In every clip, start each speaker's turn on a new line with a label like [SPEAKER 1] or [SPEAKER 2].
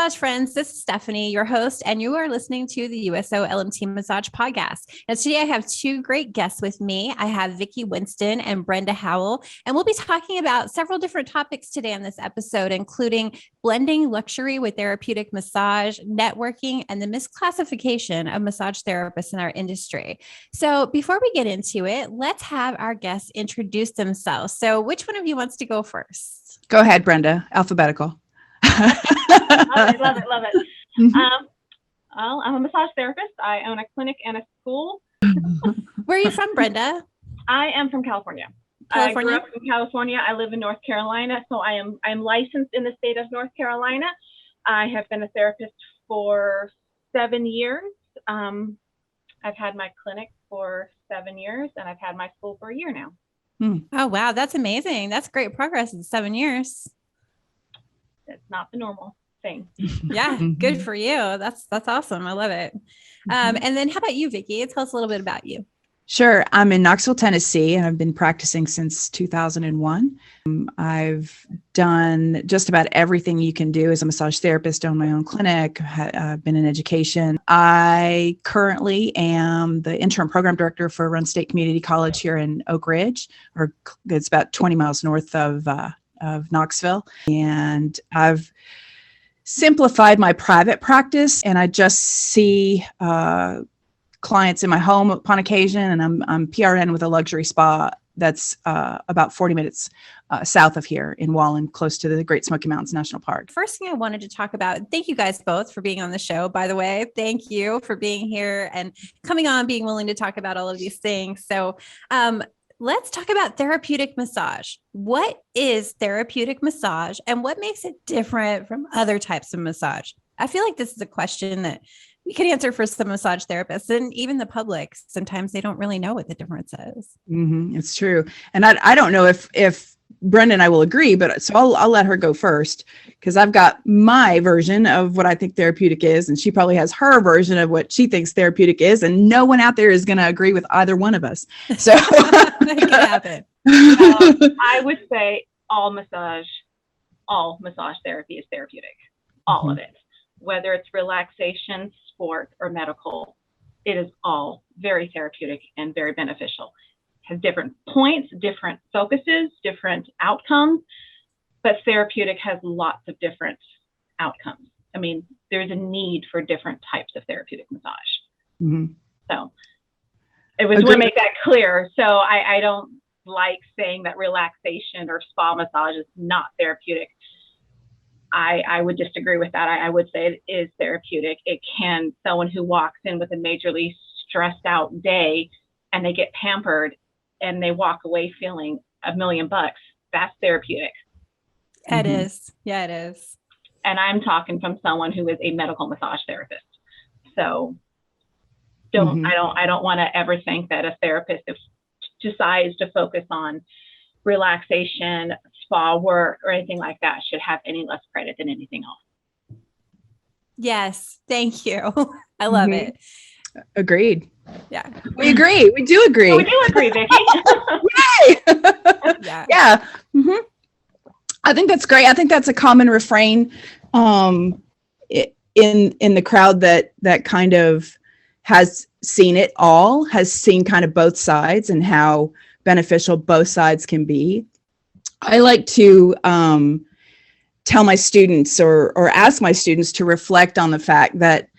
[SPEAKER 1] massage friends, this is Stephanie, your host, and you are listening to the USOLMT Massage podcast. And today I have two great guests with me. I have Vicki Winston and Brenda Howell, and we'll be talking about several different topics today on this episode, including blending luxury with therapeutic massage, networking, and the misclassification of massage therapists in our industry. So before we get into it, let's have our guests introduce themselves. So which one of you wants to go first?
[SPEAKER 2] Go ahead, Brenda, alphabetical.
[SPEAKER 3] Love it.
[SPEAKER 2] Mm-hmm.
[SPEAKER 3] Well, I'm a massage therapist. I own a clinic and a school.
[SPEAKER 1] Where are you from, Brenda?
[SPEAKER 3] I am from California. I grew up in California. I live in North Carolina, so I'm licensed in the state of North Carolina. I have been a therapist for 7 years. I've had my clinic for 7 years, and I've had my school for a year now.
[SPEAKER 1] Oh, wow. That's amazing. That's great progress in 7 years.
[SPEAKER 3] It's not the normal thing.
[SPEAKER 1] Yeah, good for you. That's awesome. I love it. And then how about you, Vicki? Tell us a little bit about you.
[SPEAKER 2] Sure. I'm in Knoxville, Tennessee, and I've been practicing since 2001. I've done just about everything you can do as a massage therapist, own my own clinic, been in education. I currently am the interim program director for Roane State Community College here in Oak Ridge, or it's about 20 miles north of Knoxville. And I've simplified my private practice, and I just see clients in my home upon occasion, and I'm PRN with a luxury spa that's about 40 minutes south of here in Wallen, close to the Great Smoky Mountains National Park.
[SPEAKER 1] First thing I wanted to talk about, thank you guys both for being on the show, by the way. Thank you for being here and coming on, being willing to talk about all of these things. So let's talk about therapeutic massage. What is therapeutic massage, and what makes it different from other types of massage? I feel like this is a question that we could answer for some massage therapists and even the public. Sometimes they don't really know what the difference is.
[SPEAKER 2] Mm-hmm. It's true. And I don't know if Brenda and I will agree, but so I'll let her go first, because I've got my version of what I think therapeutic is, and she probably has her version of what she thinks therapeutic is, and no one out there is going to agree with either one of us. So
[SPEAKER 1] that can happen.
[SPEAKER 3] I would say all massage therapy is therapeutic. All of it, whether it's relaxation, sport, or medical, it is all very therapeutic and very beneficial. Has different points, different focuses, different outcomes, but therapeutic has lots of different outcomes. I mean, there's a need for different types of therapeutic massage. Mm-hmm. So it was to make that clear. So I don't like saying that relaxation or spa massage is not therapeutic. I would disagree with that. I would say it is therapeutic. It can, someone who walks in with a majorly stressed out day and they get pampered and they walk away feeling $1 million, that's therapeutic.
[SPEAKER 1] It is. Yeah, it is.
[SPEAKER 3] And I'm talking from someone who is a medical massage therapist. So I don't want to ever think that a therapist decides to focus on relaxation, spa work, or anything like that should have any less credit than anything else.
[SPEAKER 1] Yes. Thank you. I love it.
[SPEAKER 2] Agreed.
[SPEAKER 1] Yeah.
[SPEAKER 2] We agree. We do agree.
[SPEAKER 3] Oh, we do agree, Vicki.
[SPEAKER 2] Yay! Yeah. Mm-hmm. I think that's great. I think that's a common refrain in the crowd that kind of has seen it all, has seen kind of both sides and how beneficial both sides can be. I like to tell my students or ask my students to reflect on the fact that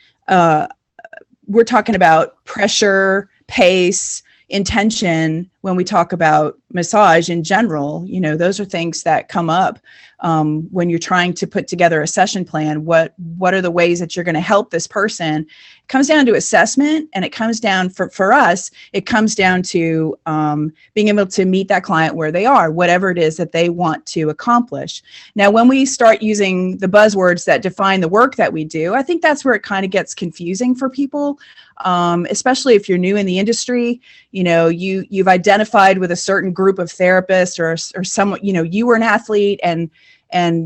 [SPEAKER 2] we're talking about pressure, pace, intention when we talk about massage in general. You know, those are things that come up when you're trying to put together a session plan. What are the ways that you're going to help this person? It comes down to assessment, and it comes down for us, it comes down to being able to meet that client where they are, whatever it is that they want to accomplish. Now, when we start using the buzzwords that define the work that we do, I think that's where it kind of gets confusing for people, especially if you're new in the industry. You know, you've identified with a certain group of therapists or someone, you know, you were an athlete and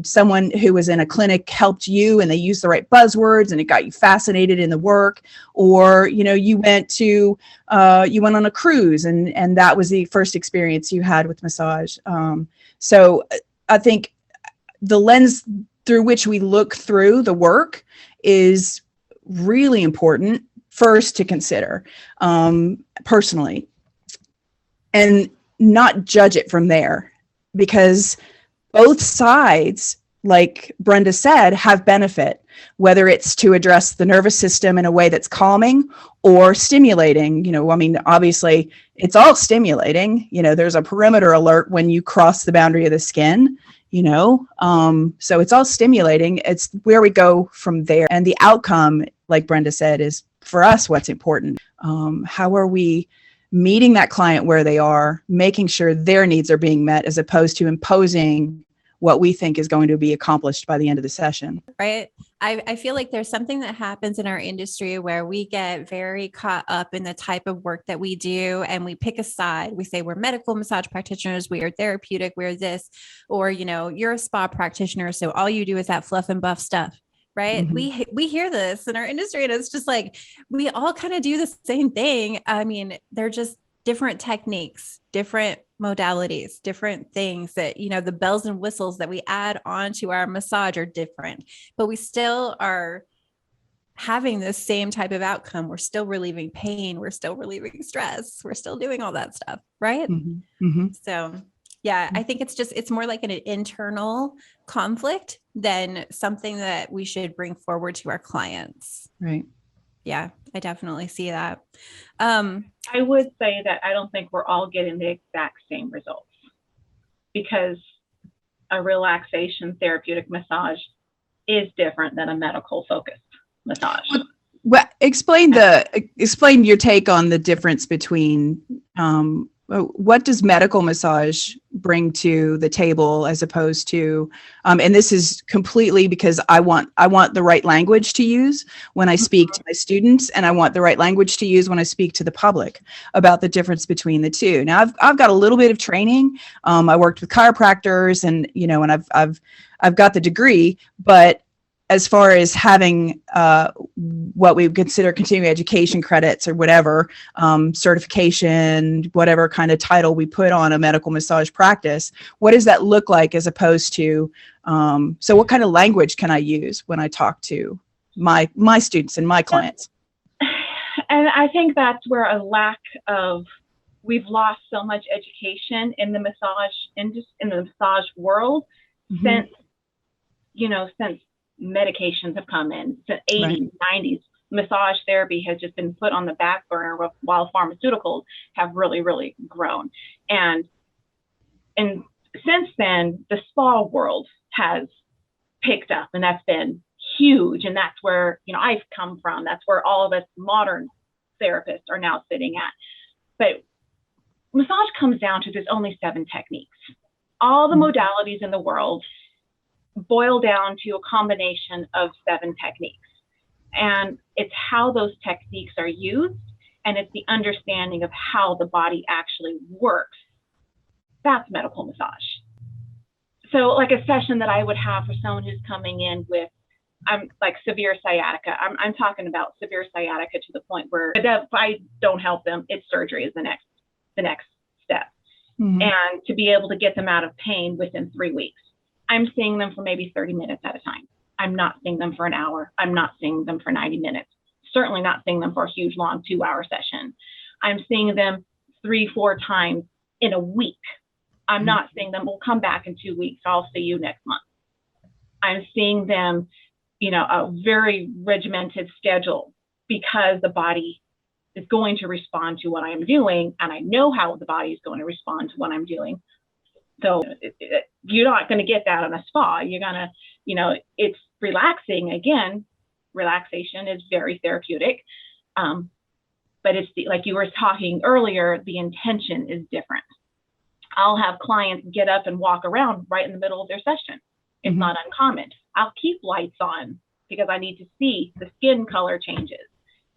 [SPEAKER 2] someone who was in a clinic helped you and they used the right buzzwords and it got you fascinated in the work. Or, you know, you went on a cruise and that was the first experience you had with massage. So I think the lens through which we look through the work is really important first to consider, personally, and not judge it from there, because both sides, like Brenda said, have benefit, whether it's to address the nervous system in a way that's calming or stimulating. Obviously it's all stimulating. There's a perimeter alert when you cross the boundary of the skin, so it's all stimulating. It's where we go from there. And the outcome, like Brenda said, is for us what's important. How are we meeting that client where they are, making sure their needs are being met, as opposed to imposing what we think is going to be accomplished by the end of the session.
[SPEAKER 1] Right. I feel like there's something that happens in our industry where we get very caught up in the type of work that we do, and we pick a side. We say we're medical massage practitioners, we are therapeutic, we're this, or, you're a spa practitioner, so all you do is that fluff and buff stuff. Right. Mm-hmm. We hear this in our industry, and it's just like, we all kind of do the same thing. I mean, they're just different techniques, different modalities, different things that, the bells and whistles that we add on to our massage are different, but we still are having the same type of outcome. We're still relieving pain. We're still relieving stress. We're still doing all that stuff. Right. Mm-hmm. Mm-hmm. So yeah, I think it's more like an internal conflict than something that we should bring forward to our clients.
[SPEAKER 2] Right.
[SPEAKER 1] Yeah, I definitely see that.
[SPEAKER 3] I would say that I don't think we're all getting the exact same results, because a relaxation therapeutic massage is different than a medical focused massage.
[SPEAKER 2] Well, explain your take on the difference between what does medical massage bring to the table as opposed to, and this is completely because I want the right language to use when I speak to my students, and I want the right language to use when I speak to the public about the difference between the two. Now, I've got a little bit of training. I worked with chiropractors, and and I've got the degree, but as far as having what we would consider continuing education credits or whatever, certification, whatever kind of title we put on a medical massage practice, what does that look like as opposed to, so what kind of language can I use when I talk to my students and my clients?
[SPEAKER 3] And I think that's where we've lost so much education in the massage industry, in the massage world, mm-hmm. since medications have come in, the 80s, right. 90s, massage therapy has just been put on the back burner while pharmaceuticals have really, really grown. And since then, the spa world has picked up, and that's been huge. And that's where, I've come from. That's where all of us modern therapists are now sitting at. But massage comes down to there's only 7 techniques. All the modalities in the world boil down to a combination of 7 techniques. And it's how those techniques are used, and it's the understanding of how the body actually works. That's medical massage. So like a session that I would have for someone who's coming in with, like severe sciatica. I'm talking about severe sciatica to the point where if I don't help them, it's surgery is the next step. Mm-hmm. And to be able to get them out of pain within 3 weeks. I'm seeing them for maybe 30 minutes at a time. I'm not seeing them for an hour. I'm not seeing them for 90 minutes. Certainly not seeing them for a huge, long 2-hour session. I'm seeing them 3-4 times in a week. I'm not seeing them, we'll come back in 2 weeks. I'll see you next month. I'm seeing them, a very regimented schedule, because the body is going to respond to what I'm doing. And I know how the body is going to respond to what I'm doing. So you're not going to get that on a spa. You're going to, it's relaxing. Again, relaxation is very therapeutic. But it's like you were talking earlier, the intention is different. I'll have clients get up and walk around right in the middle of their session. It's mm-hmm. not uncommon. I'll keep lights on because I need to see the skin color changes.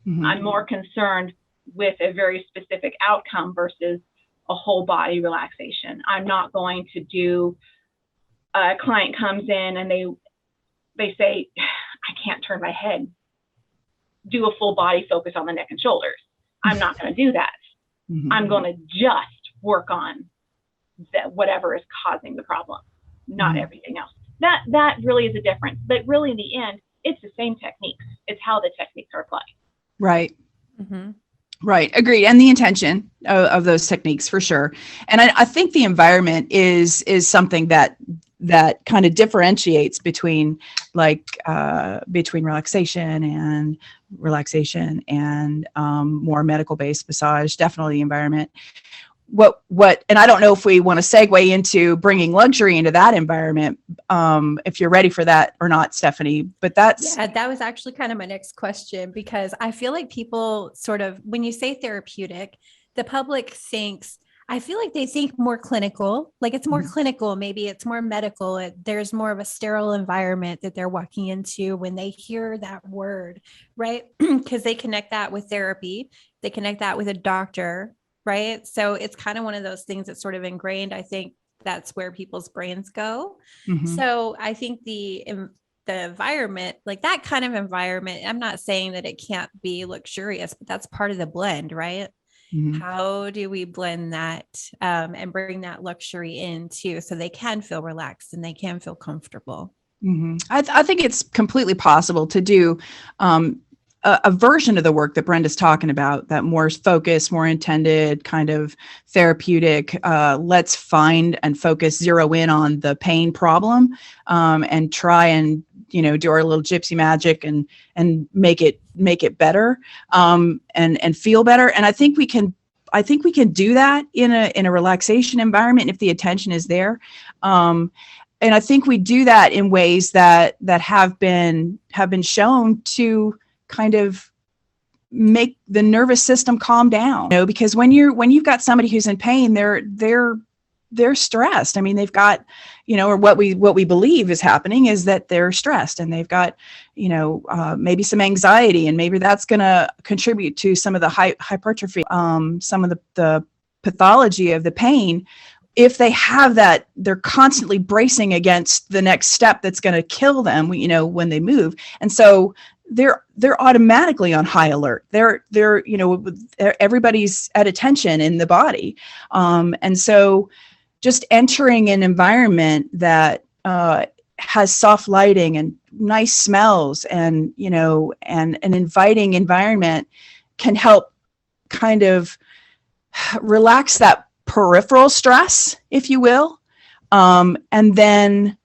[SPEAKER 3] Mm-hmm. I'm more concerned with a very specific outcome versus a whole body relaxation. I'm not going to do, a client comes in and they say, I can't turn my head. Do a full body focus on the neck and shoulders. I'm not going to do that. Mm-hmm. I'm going to just work on whatever is causing the problem, not mm-hmm. everything else. that really is a difference. But really in the end, it's the same techniques. It's how the techniques are applied.
[SPEAKER 2] Right.
[SPEAKER 1] Mm-hmm.
[SPEAKER 2] Right. Agreed. And the intention of those techniques for sure. And I think the environment is something that kind of differentiates between between relaxation and more medical based massage. Definitely the environment. And I don't know if we want to segue into bringing luxury into that environment, if you're ready for that or not, Stephanie, but that
[SPEAKER 1] was actually kind of my next question, because I feel like people sort of, when you say therapeutic, the public thinks, I feel like they think more clinical, like it's more clinical, maybe it's more medical. There's more of a sterile environment that they're walking into when they hear that word, right? Because they connect that with therapy, they connect that with a doctor, right? So it's kind of one of those things that's sort of ingrained. I think that's where people's brains go.
[SPEAKER 2] Mm-hmm.
[SPEAKER 1] So I think the environment, like that kind of environment, I'm not saying that it can't be luxurious, but that's part of the blend, right? Mm-hmm. How do we blend that and bring that luxury in too, so they can feel relaxed and they can feel comfortable?
[SPEAKER 2] Mm-hmm. I think it's completely possible to do a version of the work that Brenda's talking about, that more focused, more intended, kind of therapeutic, let's find and focus, zero in on the pain problem, and try and, do our little gypsy magic and make it better, and feel better. And I think we can do that in a relaxation environment if the attention is there. And I think we do that in ways that have been shown to kind of make the nervous system calm down, because when you've got somebody who's in pain, they're stressed. I mean, they've got, or what we believe is happening is that they're stressed, and they've got, maybe some anxiety, and maybe that's going to contribute to some of the hypertrophy, some of the pathology of the pain. If they have that, they're constantly bracing against the next step that's going to kill them, when they move. And so they're automatically on high alert. They're everybody's at attention in the body. And so just entering an environment that has soft lighting and nice smells and, and an inviting environment can help kind of relax that peripheral stress, if you will. And then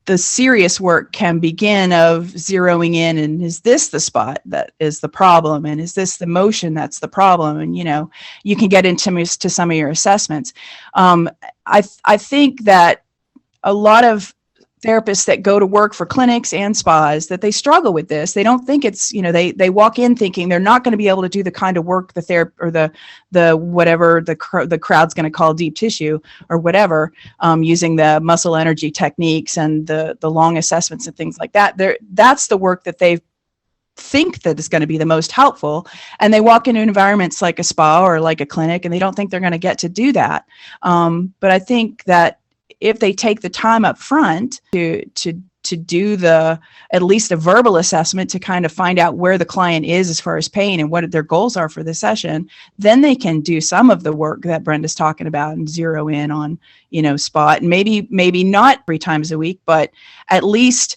[SPEAKER 2] the serious work can begin of zeroing in, and is this the spot that is the problem? And is this the motion that's the problem? And, you can get into some of your assessments. I think that a lot of therapists that go to work for clinics and spas, that they struggle with this. They don't think it's, they walk in thinking they're not going to be able to do the kind of work the therapy or the whatever the crowd's going to call deep tissue or whatever, using the muscle energy techniques and the long assessments and things like that. That's the work that they think that is going to be the most helpful. And they walk into environments like a spa or like a clinic, and they don't think they're going to get to do that. But I think that if they take the time up front to do at least a verbal assessment to kind of find out where the client is as far as pain and what their goals are for the session, then they can do some of the work that Brenda's talking about and zero in on, spot. And maybe not 3 times a week, but at least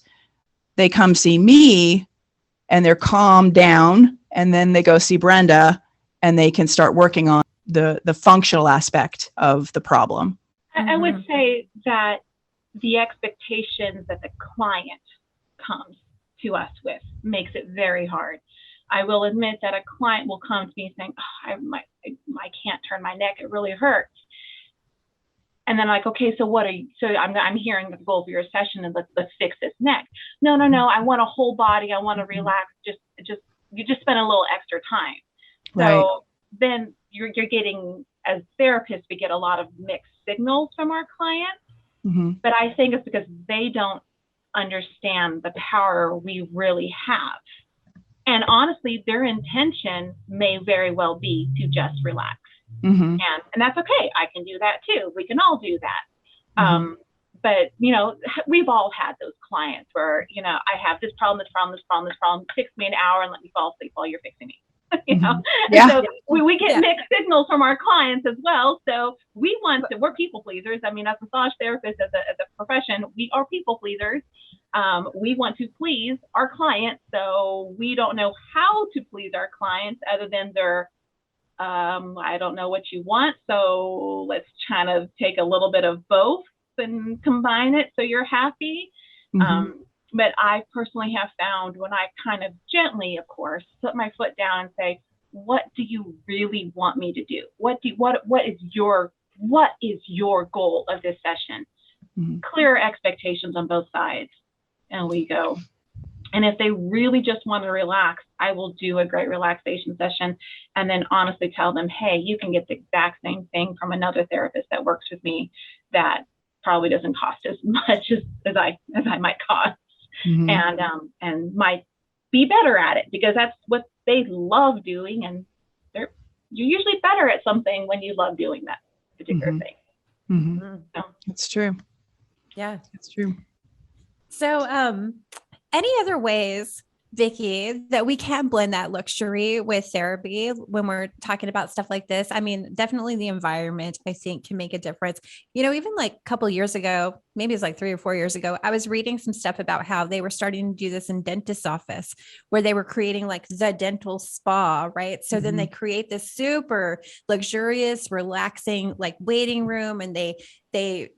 [SPEAKER 2] they come see me and they're calmed down, and then they go see Brenda and they can start working on the functional aspect of the problem.
[SPEAKER 3] I would say that the expectations that the client comes to us with makes it very hard. I will admit that a client will come to me saying, I can't turn my neck, it really hurts. And then like, okay, so I'm hearing the goal of your session, and let's fix this neck. No, I want a whole body, I want to relax, you just spend a little extra time.
[SPEAKER 2] Right.
[SPEAKER 3] So then you're getting, as therapists, we get a lot of mixed signals from our clients. Mm-hmm. But I think it's because they don't understand the power we really have. And honestly, their intention may very well be to just relax. Mm-hmm. And that's okay. I can do that too. We can all do that. Mm-hmm. But, we've all had those clients where, I have this problem, fix me an hour and let me fall asleep while you're fixing me.
[SPEAKER 2] Yeah.
[SPEAKER 3] And so we get mixed signals signals from our clients as well. So we're people pleasers. I mean, as massage therapists, as a profession, we are people pleasers. We want to please our clients. So we don't know how to please our clients other than I don't know what you want. So let's kind of take a little bit of both and combine it so you're happy. But I personally have found when I kind of gently, of course, put my foot down and say, what do you really want me to do? What is your goal of this session? Clear expectations on both sides. And we go. And if they really just want to relax, I will do a great relaxation session and then honestly tell them, hey, you can get the exact same thing from another therapist that works with me that probably doesn't cost as much as I might cost. And might be better at it because that's what they love doing. And you're usually better at something when you love doing that particular thing. So.
[SPEAKER 2] That's true.
[SPEAKER 1] Yeah,
[SPEAKER 2] that's true.
[SPEAKER 1] So, any other ways, Vicki, that we can blend that luxury with therapy when we're talking about stuff like this? I mean, definitely the environment, I think, can make a difference. You know, even like a couple of years ago, maybe it's like 3 or 4 years ago, I was reading some stuff about how they were starting to do this in dentist's office where they were creating like the dental spa, right? So then they create this super luxurious, relaxing like waiting room, and they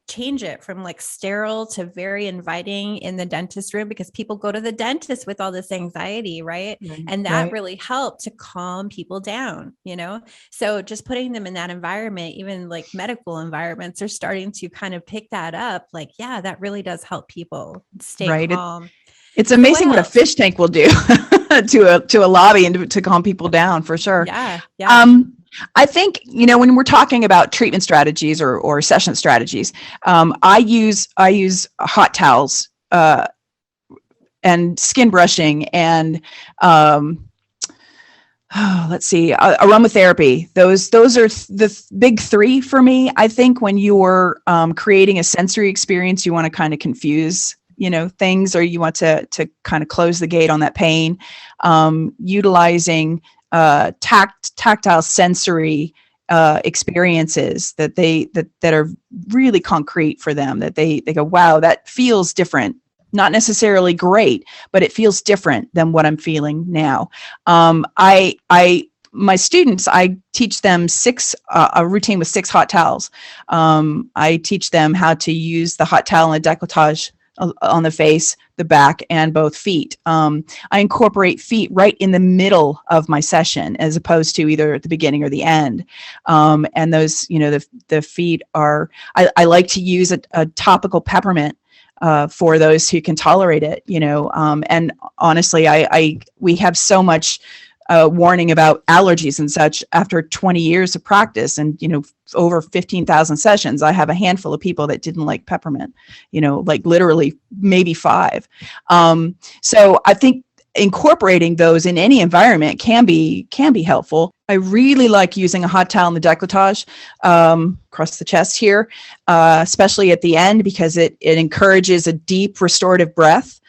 [SPEAKER 1] change it from like sterile to very inviting in the dentist room because people go to the dentist with all this anxiety, right? And that really helped to calm people down, you know? So just putting them in that environment, even like medical environments, are starting to kind of pick that up. Like, yeah, that really does help people stay calm.
[SPEAKER 2] It's amazing what a fish tank will do to a lobby and to calm people down, for sure.
[SPEAKER 1] Yeah.
[SPEAKER 2] I think, you know, when we're talking about treatment strategies or session strategies, I use hot towels and skin brushing and aromatherapy. Those are the big three for me. I think when you're creating a sensory experience, you want to kind of confuse, you know, things, or you want to kind of close the gate on that pain. Utilizing tactile sensory experiences that are really concrete for them, that they go, wow, that feels different. Not necessarily great, but it feels different than what I'm feeling now. My students, I teach them a routine with 6 hot towels. I teach them how to use the hot towel and the décolletage on the face, the back, and both feet. I incorporate feet right in the middle of my session, as opposed to either at the beginning or the end. And those, you know, the feet are, I like to use a topical peppermint for those who can tolerate it, you know. And honestly, we have so much warning about allergies and such after 20 years of practice and, you know, over 15,000 sessions. I have a handful of people that didn't like peppermint, you know, like literally maybe 5. So I think incorporating those in any environment can be helpful. I really like using a hot towel in the décolletage across the chest here, especially at the end, because it encourages a deep restorative breath.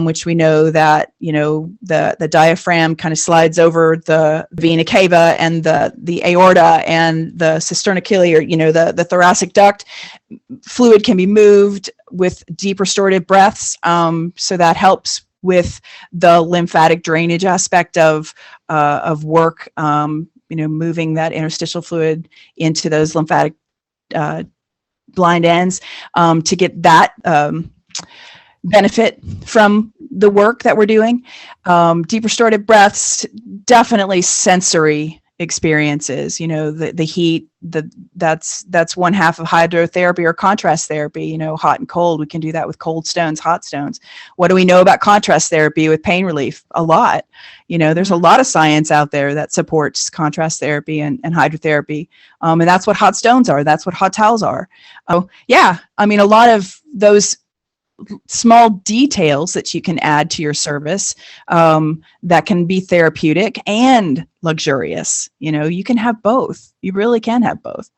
[SPEAKER 2] Which we know that, you know, the diaphragm kind of slides over the vena cava and the aorta and the cisternochili, or, you know, the thoracic duct. Fluid can be moved with deep restorative breaths. So that helps with the lymphatic drainage aspect of work, you know, moving that interstitial fluid into those lymphatic blind ends to get that benefit from the work that we're doing. Deep restorative breaths, definitely sensory experiences, you know, the heat, that's one half of hydrotherapy or contrast therapy, you know, hot and cold. We can do that with cold stones, hot stones. What do we know about contrast therapy with pain relief? A lot. You know, there's a lot of science out there that supports contrast therapy and hydrotherapy. And that's what hot stones are. That's what hot towels are. Oh, yeah. I mean, a lot of those small details that you can add to your service that can be therapeutic and luxurious. You know, you can have both. You really can have both.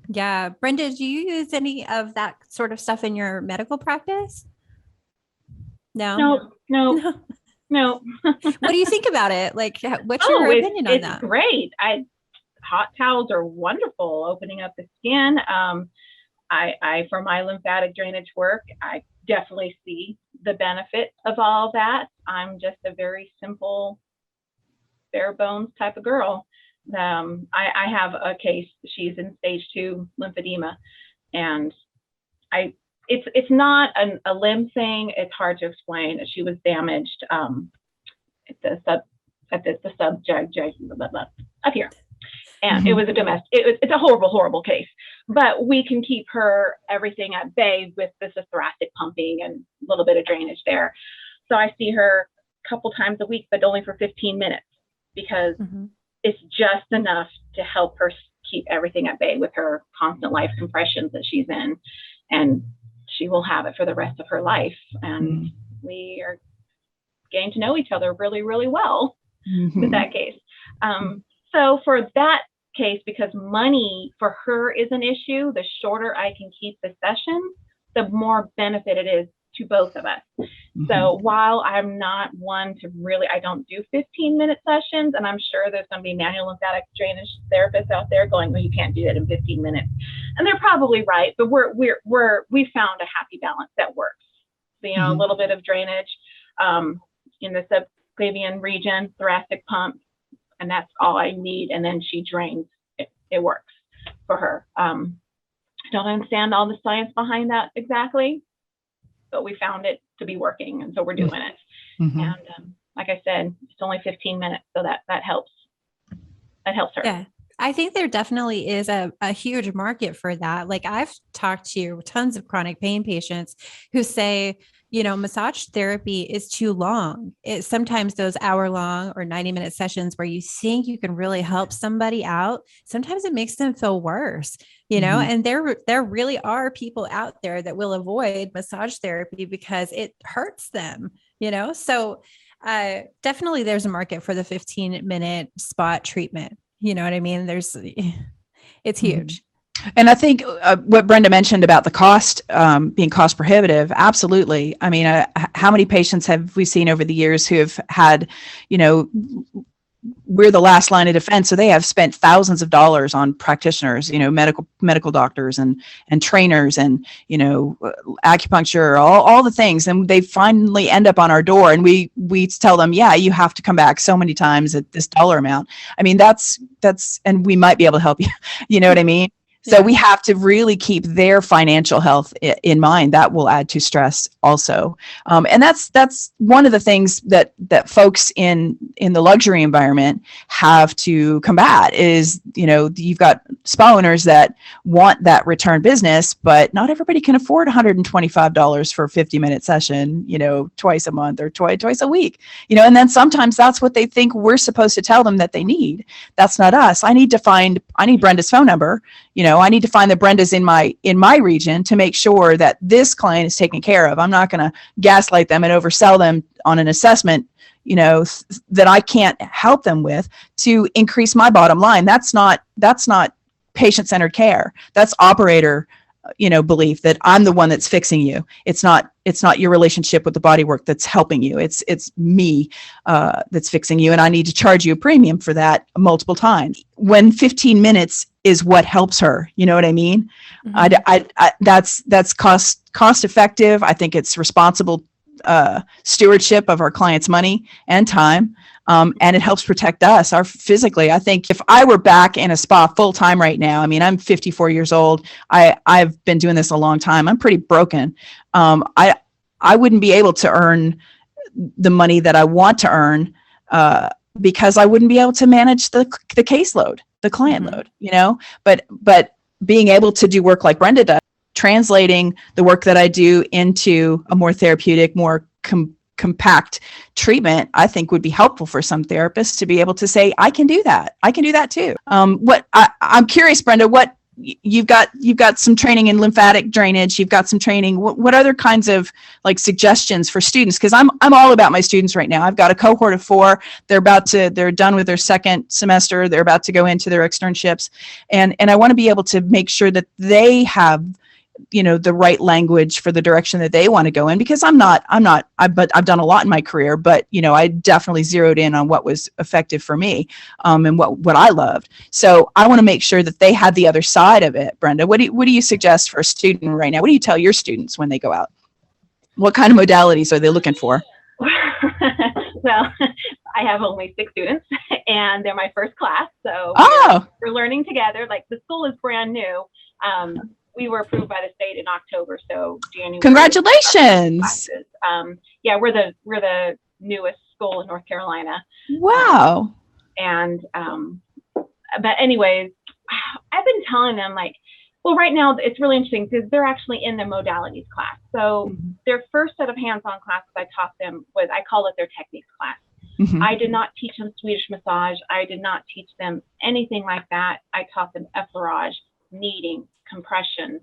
[SPEAKER 1] Yeah. Brenda, do you use any of that sort of stuff in your medical practice? No.
[SPEAKER 3] What
[SPEAKER 1] do you think about it? Like, what's your opinion on that?
[SPEAKER 3] It's great. hot towels are wonderful, opening up the skin. I for my lymphatic drainage work, I definitely see the benefit of all that. I'm just a very simple, bare bones type of girl. I have a case. She's in stage 2 lymphedema, and it's not a limb thing. It's hard to explain. She was damaged at the up here. And it was it's a horrible case, but we can keep everything at bay with this thoracic pumping and a little bit of drainage there. So I see her a couple times a week, but only for 15 minutes, because it's just enough to help her keep everything at bay with her constant life compressions that she's in, and she will have it for the rest of her life. And we are getting to know each other really, really well with that case. So for that case, because money for her is an issue, the shorter I can keep the session, the more benefit it is to both of us. So while I'm not one to really, I don't do 15-minute sessions, and I'm sure there's going to be manual lymphatic drainage therapists out there going, well, you can't do that in 15 minutes. And they're probably right, but we found a happy balance that works. So, you know, a little bit of drainage in the subclavian region, thoracic pump, and that's all I need. And then she drains. It works for her. I don't understand all the science behind that exactly, but we found it to be working, and so we're doing it. And like I said, it's only 15 minutes, so that helps. That helps her.
[SPEAKER 1] Yeah. I think there definitely is a huge market for that. Like, I've talked to tons of chronic pain patients who say, you know, massage therapy is too long. It's sometimes those hour-long or 90-minute sessions where you think you can really help somebody out, sometimes it makes them feel worse, you know, and there really are people out there that will avoid massage therapy because it hurts them, you know? So definitely there's a market for the 15-minute spot treatment. You know what I mean? It's huge.
[SPEAKER 2] And I think what Brenda mentioned about the cost being cost prohibitive, absolutely. I mean, how many patients have we seen over the years who have had, you know, we're the last line of defense, so they have spent thousands of dollars on practitioners, you know, medical doctors and trainers and, you know, acupuncture, all the things, and they finally end up on our door, and we tell them, yeah, you have to come back so many times at this dollar amount. I mean, that's and we might be able to help you. You know what I mean? So we have to really keep their financial health in mind. That will add to stress also. And that's one of the things that folks in the luxury environment have to combat is, you know, you've got spa owners that want that return business, but not everybody can afford $125 for a 50-minute session, you know, twice a month or twice a week, you know, and then sometimes that's what they think we're supposed to tell them that they need. That's not us. I need Brenda's phone number. You know, I need to find the Brendas in my region to make sure that this client is taken care of. I'm not going to gaslight them and oversell them on an assessment, you know, that I can't help them with to increase my bottom line. That's not patient-centered care. That's operator, you know, belief that I'm the one that's fixing you. It's not your relationship with the bodywork that's helping you. It's me that's fixing you, and I need to charge you a premium for that multiple times. When 15 minutes is what helps her, you know what I mean? That's cost effective. I think it's responsible stewardship of our clients' money and time. And it helps protect us physically. I think if I were back in a spa full time right now, I mean, I'm 54 years old. I've been doing this a long time. I'm pretty broken. I wouldn't be able to earn the money that I want to earn because I wouldn't be able to manage the caseload, the client load, you know, but being able to do work like Brenda does, translating the work that I do into a more therapeutic, more compact treatment, I think would be helpful for some therapists to be able to say, I can do that. I can do that too. I'm curious, Brenda, what you've got some training in lymphatic drainage. You've got some training. What other kinds of like suggestions for students? Because I'm all about my students right now. I've got a cohort of 4. They're done with their second semester. They're about to go into their externships, and I want to be able to make sure that they have the right language for the direction that they want to go in, because but I've done a lot in my career, but I definitely zeroed in on what was effective for me, and what I loved. So I want to make sure that they have the other side of it. Brenda, what do you suggest for a student right now? What do you tell your students when they go out? What kind of modalities are they looking for?
[SPEAKER 3] Well, I have only 6 students, and they're my first class, so we're learning together. Like, the school is brand new. We were approved by the state in October, so January.
[SPEAKER 2] Congratulations!
[SPEAKER 3] Yeah, we're the newest school in North Carolina.
[SPEAKER 2] Wow.
[SPEAKER 3] And but anyways, I've been telling them, like, well, right now it's really interesting because they're actually in the modalities class. So their first set of hands-on classes I taught them was, I call it their techniques class. I did not teach them Swedish massage. I did not teach them anything like that. I taught them effleurage, kneading, compression,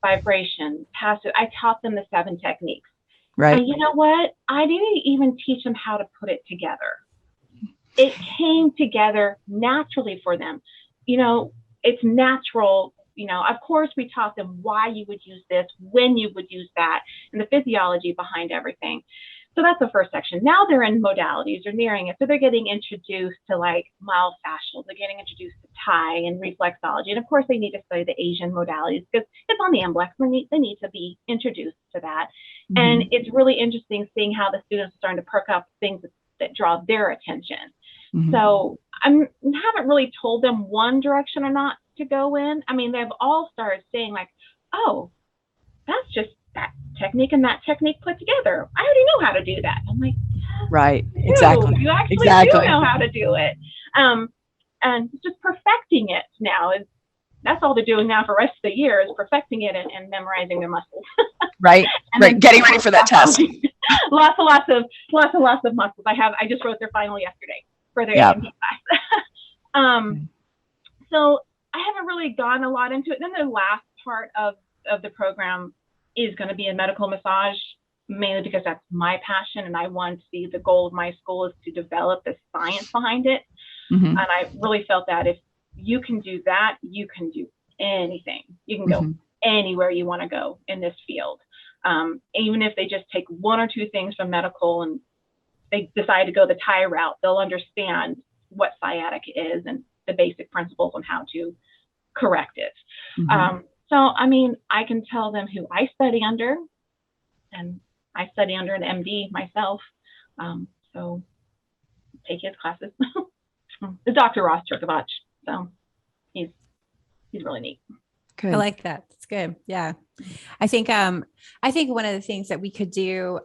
[SPEAKER 3] vibration, passive. I taught them the 7 techniques.
[SPEAKER 2] Right.
[SPEAKER 3] And you know what? I didn't even teach them how to put it together. It came together naturally for them. It's natural. Of course, we taught them why you would use this, when you would use that, and the physiology behind everything. So that's the first section. Now they're in modalities, they're nearing it. So they're getting introduced to like myofascial, they're getting introduced to Thai and reflexology. And of course, they need to study the Asian modalities because it's on the MBLEX. They need to be introduced to that. And it's really interesting seeing how the students are starting to perk up things that draw their attention. So I haven't really told them one direction or not to go in. I mean, they've all started saying like, oh, that's just that technique and that technique put together. I already know how to do that. I'm like,
[SPEAKER 2] right, exactly.
[SPEAKER 3] You actually do know how to do it. And just perfecting it now is, that's all they're doing now for the rest of the year, is perfecting it and memorizing their muscles.
[SPEAKER 2] Right. Right. Getting ready for that test.
[SPEAKER 3] lots and lots of muscles. I just wrote their final yesterday for their AMP class. So I haven't really gone a lot into it. Then the last part of the program is going to be in medical massage, mainly because that's my passion, and I want to see, the goal of my school is to develop the science behind it. And I really felt that if you can do that, you can do anything. You can go anywhere you want to go in this field. Even if they just take 1 or 2 things from medical and they decide to go the Thai route, they'll understand what sciatic is and the basic principles on how to correct it. So, I mean, I can tell them who I study under, and I study under an MD myself. So take his classes. The Dr. Ross Turkovac. So he's really neat.
[SPEAKER 1] Good. I like that. It's good. Yeah. I think one of the things that we could do,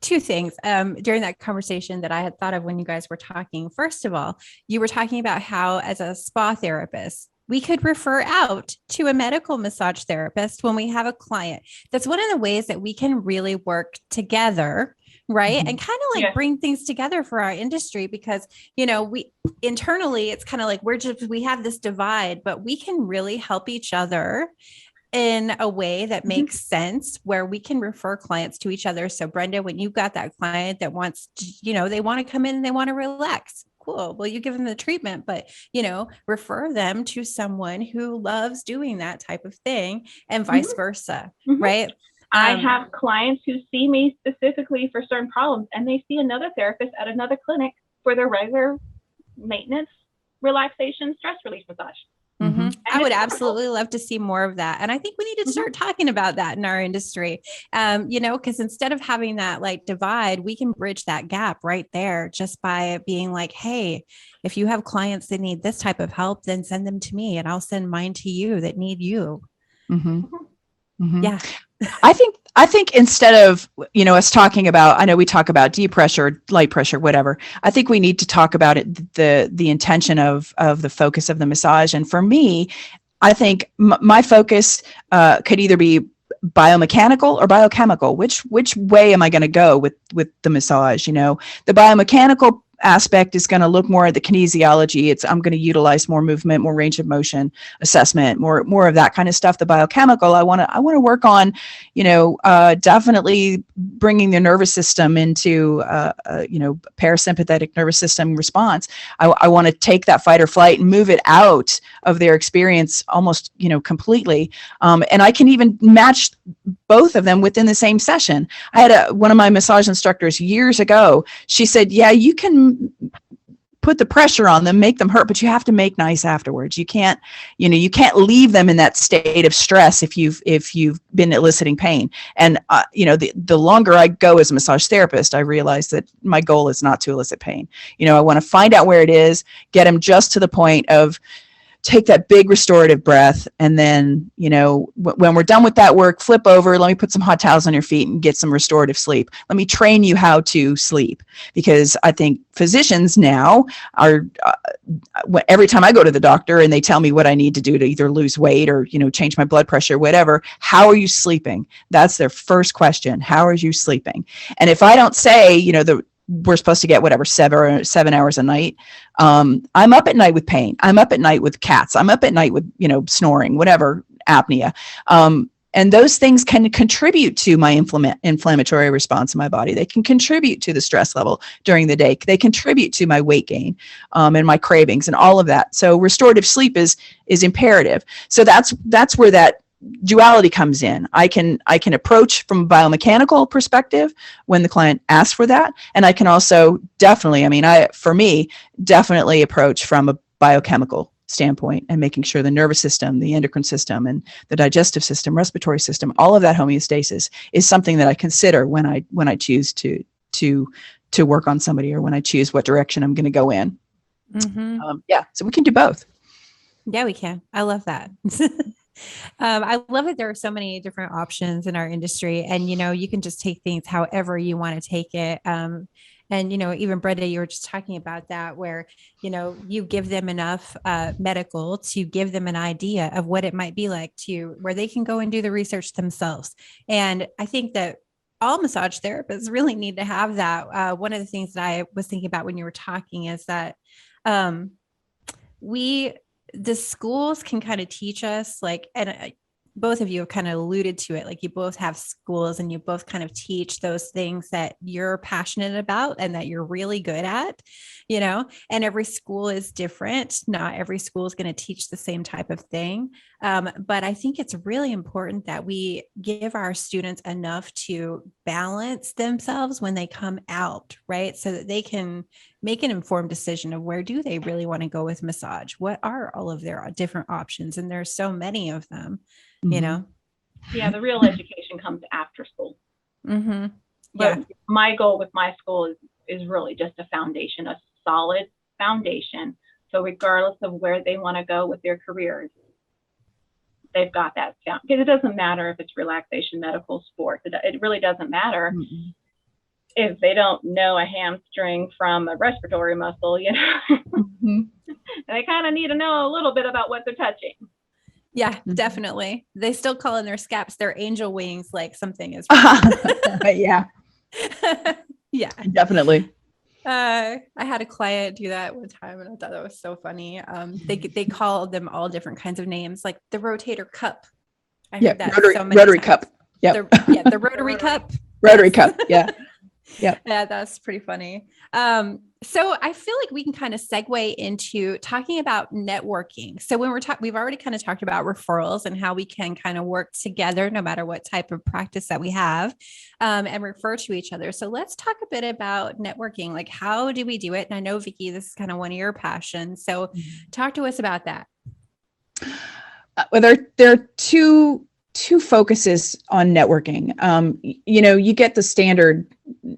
[SPEAKER 1] 2 things during that conversation that I had thought of when you guys were talking. First of all, you were talking about how, as a spa therapist, we could refer out to a medical massage therapist when we have a client. That's one of the ways that we can really work together, right? And kind of like bring things together for our industry, because, we internally, it's kind of like we have this divide, but we can really help each other in a way that makes sense, where we can refer clients to each other. So Brenda, when you've got that client that wants to, they want to come in and they want to relax. Cool. Well, you give them the treatment, but, refer them to someone who loves doing that type of thing, and vice versa. Right.
[SPEAKER 3] I have clients who see me specifically for certain problems, and they see another therapist at another clinic for their regular maintenance, relaxation, stress release massage. I would absolutely love to see more of that. And I think we need to start talking about that in our industry, because instead of having that like divide, we can bridge that gap right there just by being like, hey, if you have clients that need this type of help, then send them to me and I'll send mine to you that need you. Yeah.
[SPEAKER 2] I think instead of, us talking about, I know we talk about deep pressure, light pressure, whatever. I think we need to talk about it, the intention of the focus of the massage. And for me, I think my focus could either be biomechanical or biochemical. Which way am I going to go with the massage? The biomechanical aspect is going to look more at the kinesiology. I'm going to utilize more movement, more range of motion assessment, more of that kind of stuff. The biochemical, I want to work on, definitely bringing the nervous system into, parasympathetic nervous system response. I want to take that fight or flight and move it out of their experience almost, completely. And I can even match both of them within the same session. I had one of my massage instructors years ago. She said, yeah, you can put the pressure on them, make them hurt, but you have to make nice afterwards. You can't leave them in that state of stress if you've been eliciting pain. And the longer I go as a massage therapist, I realize that my goal is not to elicit pain. I want to find out where it is, get them just to the point of take that big restorative breath. And then, when we're done with that work, flip over, let me put some hot towels on your feet and get some restorative sleep. Let me train you how to sleep, because I think physicians now are, every time I go to the doctor and they tell me what I need to do to either lose weight or, change my blood pressure, whatever, how are you sleeping? That's their first question. How are you sleeping? And if I don't say, we're supposed to get 7 hours a night. I'm up at night with pain. I'm up at night with cats. I'm up at night with, snoring, whatever, apnea. And those things can contribute to my inflammatory response in my body. They can contribute to the stress level during the day. They contribute to my weight gain, and my cravings and all of that. So restorative sleep is imperative. So that's where that duality comes in. I can approach from a biomechanical perspective when the client asks for that. And I can also definitely approach from a biochemical standpoint and making sure the nervous system, the endocrine system, and the digestive system, respiratory system, all of that homeostasis is something that I consider when I choose to work on somebody, or when I choose what direction I'm going to go in.
[SPEAKER 1] Mm-hmm.
[SPEAKER 2] So we can do both.
[SPEAKER 1] Yeah, we can. I love that. I love that there are so many different options in our industry, and, you can just take things however you want to take it. And, even Brenda, you were just talking about that, where, you give them enough medical to give them an idea of what it might be like, to where they can go and do the research themselves. And I think that all massage therapists really need to have that. One of the things that I was thinking about when you were talking is that the schools can kind of teach us, and both of you have kind of alluded to it, like you both have schools and you both kind of teach those things that you're passionate about and that you're really good at, and every school is different. Not every school is going to teach the same type of thing. But I think it's really important that we give our students enough to balance themselves when they come out, right? So that they can make an informed decision of where do they really want to go with massage? What are all of their different options? And there's so many of them,
[SPEAKER 3] Yeah, the real education comes after school.
[SPEAKER 1] Mm-hmm.
[SPEAKER 3] But my goal with my school is really just a foundation, a solid foundation. So regardless of where they want to go with their careers, they've got that down. Because it doesn't matter if it's relaxation, medical, sports. It really doesn't matter. Mm-hmm. If they don't know a hamstring from a respiratory muscle,
[SPEAKER 2] Mm-hmm.
[SPEAKER 3] They kind of need to know a little bit about what they're touching.
[SPEAKER 1] Yeah, definitely. They still call in their scaps their angel wings, like something is.
[SPEAKER 2] Yeah.
[SPEAKER 1] Yeah,
[SPEAKER 2] definitely.
[SPEAKER 1] I had a client do that one time, and I thought that was so funny. They called them all different kinds of names, like the rotator cup. I heard that
[SPEAKER 2] rotary cup.
[SPEAKER 1] Yeah, the rotary cup.
[SPEAKER 2] Rotary cup. Yeah. Yeah.
[SPEAKER 1] Yeah, that's pretty funny. So I feel like we can kind of segue into talking about networking. So when we've already kind of talked about referrals and how we can kind of work together no matter what type of practice that we have, and refer to each other. So let's talk a bit about networking. Like, how do we do it? And I know, Vicki, this is kind of one of your passions. So talk to us about that.
[SPEAKER 2] Well, there are two focuses on networking. You get the standard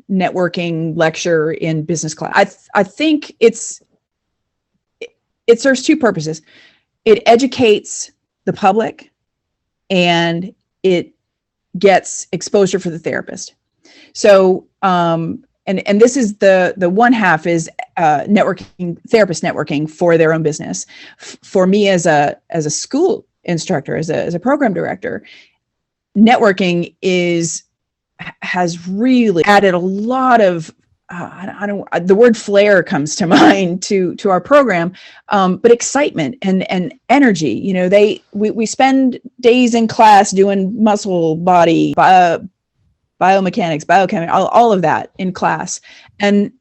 [SPEAKER 2] networking lecture in business class. I think it serves two purposes. It educates the public and it gets exposure for the therapist. So, and this is the one half is networking, therapist networking for their own business. For me as a school instructor, as a program director, networking has really added a lot of I don't, the word flair comes to mind to our program, but excitement and energy. You know, we spend days in class doing muscle, body, biomechanics, biochemistry, all of that in class. And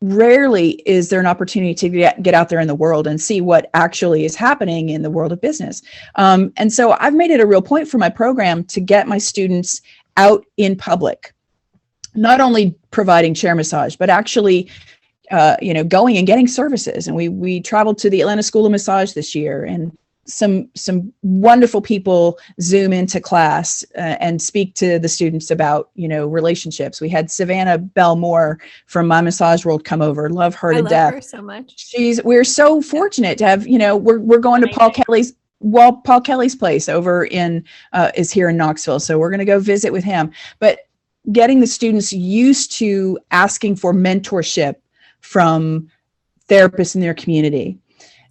[SPEAKER 2] rarely is there an opportunity to get out there in the world and see what actually is happening in the world of business. And so I've made it a real point for my program to get my students out in public, not only providing chair massage, but actually, going and getting services. And we traveled to the Atlanta School of Massage this year, and some wonderful people Zoom into class and speak to the students about, relationships. We had Savannah Bell-Moore from My Massage World come over. Love her to death. I love
[SPEAKER 1] her so much.
[SPEAKER 2] We're so fortunate to have, we're going to Paul Kelly's place over is here in Knoxville. So we're going to go visit with him. But getting the students used to asking for mentorship from therapists in their community.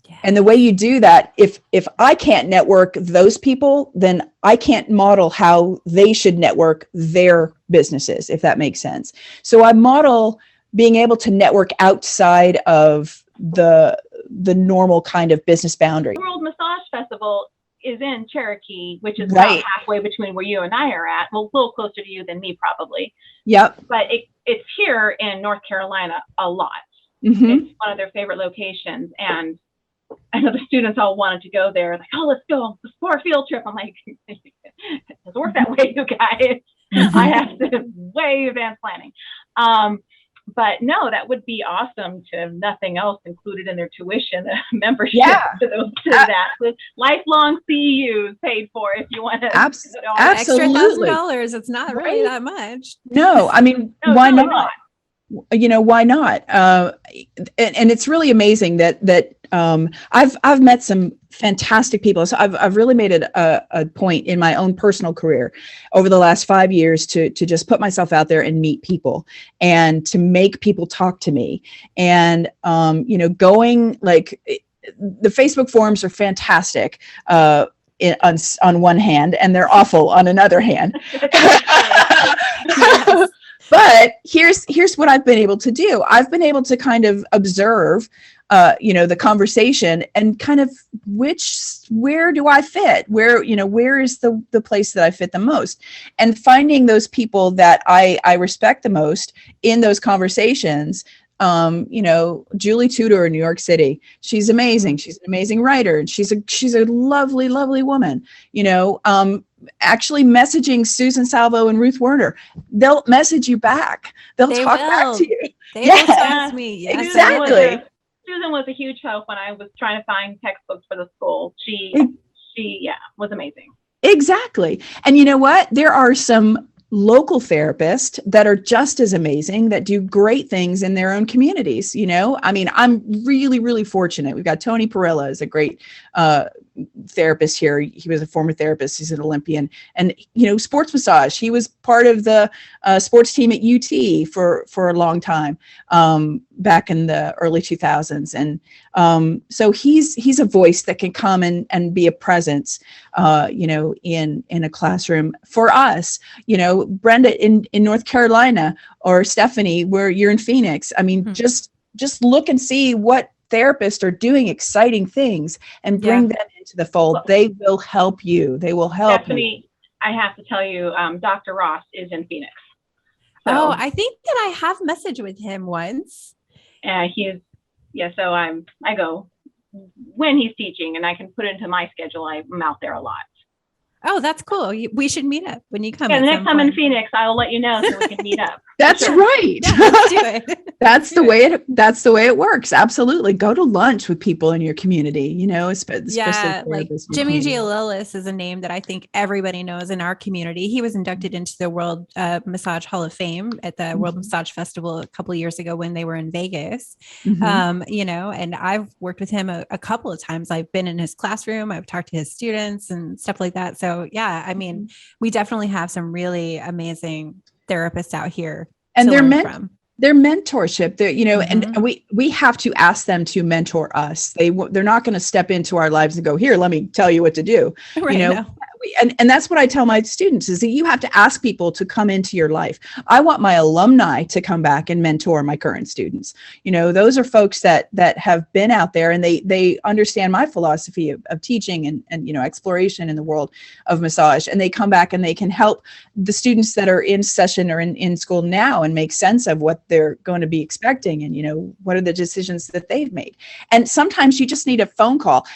[SPEAKER 2] Yeah. And the way you do that, if I can't network those people, then I can't model how they should network their businesses, if that makes sense. So I model being able to network outside of the normal kind of business boundary.
[SPEAKER 3] World Massage Festival is in Cherokee, which is about halfway between where you and I are at. Well, a little closer to you than me, probably.
[SPEAKER 2] Yep.
[SPEAKER 3] But it's here in North Carolina a lot.
[SPEAKER 2] Mm-hmm.
[SPEAKER 3] It's one of their favorite locations. And I know the students all wanted to go there. Like, oh, let's go. Let's for a field trip. I'm like, it doesn't work that way, you guys.
[SPEAKER 2] Mm-hmm.
[SPEAKER 3] I have to way advanced planning. But no, that would be awesome to have nothing else included in their tuition membership to that. With lifelong CEUs paid for if you want to.
[SPEAKER 2] Absolutely.
[SPEAKER 1] Extra $1,000. It's not really that much.
[SPEAKER 2] No, I mean, why not? Why not? And it's really amazing that I've met some fantastic people. So I've really made it a point in my own personal career over the last 5 years to just put myself out there and meet people and to make people talk to me. And, going like the Facebook forums are fantastic on one hand, and they're awful on another hand. Yes. But here's what I've been able to do. I've been able to kind of observe, the conversation and kind of where do I fit? Where is the place that I fit the most? And finding those people that I respect the most in those conversations. Julie Tudor in New York City. She's amazing. She's an amazing writer, and she's a lovely, lovely woman. Actually messaging Susan Salvo and Ruth Werner, they'll message you back. They'll talk back to you.
[SPEAKER 1] They will talk to me. Yes.
[SPEAKER 2] Exactly.
[SPEAKER 3] Susan was a huge help when I was trying to find textbooks for the school. She was amazing.
[SPEAKER 2] Exactly. And you know what? There are some local therapists that are just as amazing, that do great things in their own communities. I mean, I'm really, really fortunate. We've got Tony Perella is a great therapist here. He was a former therapist. He's an Olympian, and sports massage. He was part of the sports team at UT for a long time, back in the early 2000s. And so he's a voice that can come and be a presence, in a classroom for us. Brenda in North Carolina, or Stephanie, where you're in Phoenix. I mean, just look and see what therapists are doing exciting things and bring them into the fold. They will help you. They will help
[SPEAKER 3] Stephanie, you. I have to tell you, Dr. Ross is in Phoenix.
[SPEAKER 1] So, I think that I have messaged with him once.
[SPEAKER 3] So I go when he's teaching, and I can put it into my schedule. I'm out there a lot.
[SPEAKER 1] Oh, that's cool. We should meet up when you come.
[SPEAKER 3] Yeah, the next time in Phoenix, I'll let you know so we can meet up.
[SPEAKER 2] That's right.
[SPEAKER 1] Yeah, let's do it.
[SPEAKER 2] That's the way it works. Absolutely. Go to lunch with people in your community, especially
[SPEAKER 1] like Jimmy Giolilis is a name that I think everybody knows in our community. He was inducted into the World Massage Hall of Fame at the World Massage Festival a couple of years ago when they were in Vegas. And I've worked with him a couple of times. I've been in his classroom. I've talked to his students and stuff like that. So yeah, I mean, we definitely have some really amazing therapists out here,
[SPEAKER 2] and their mentorship. And we have to ask them to mentor us. They're not going to step into our lives and go, here, let me tell you what to do. Right, and that's what I tell my students is that you have to ask people to come into your life. I want my alumni to come back and mentor my current students. Those are folks that have been out there and they understand my philosophy of teaching and exploration in the world of massage, and they come back and they can help the students that are in session or in school now and make sense of what they're going to be expecting and what are the decisions that they've made. And sometimes you just need a phone call.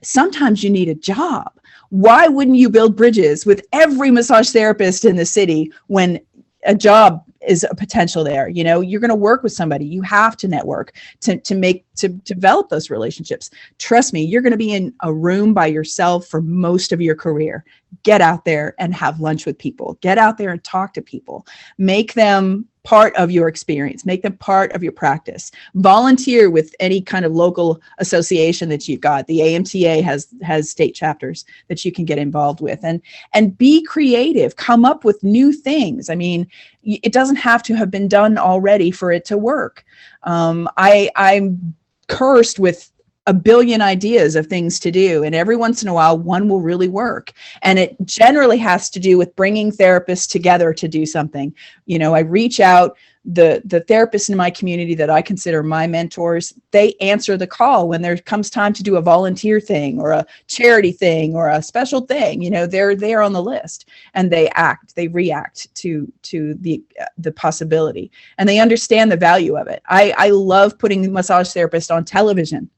[SPEAKER 2] Sometimes you need a job. Why wouldn't you build bridges with every massage therapist in the city when a job is a potential there? You're going to work with somebody. You have to network to develop those relationships. Trust me, you're going to be in a room by yourself for most of your career. Get out there and have lunch with people. Get out there and talk to people. Make them part of your experience. Make them part of your practice. Volunteer with any kind of local association that you've got. The AMTA has state chapters that you can get involved with, and be creative. Come up with new things. I mean, it doesn't have to have been done already for it to work. I'm cursed with a billion ideas of things to do, and every once in a while one will really work, and it generally has to do with bringing therapists together to do something. I reach out, the therapists in my community that I consider my mentors, they answer the call when there comes time to do a volunteer thing or a charity thing or a special thing. They're on the list, and they react to the possibility, and they understand the value of it. I love putting massage therapists on television.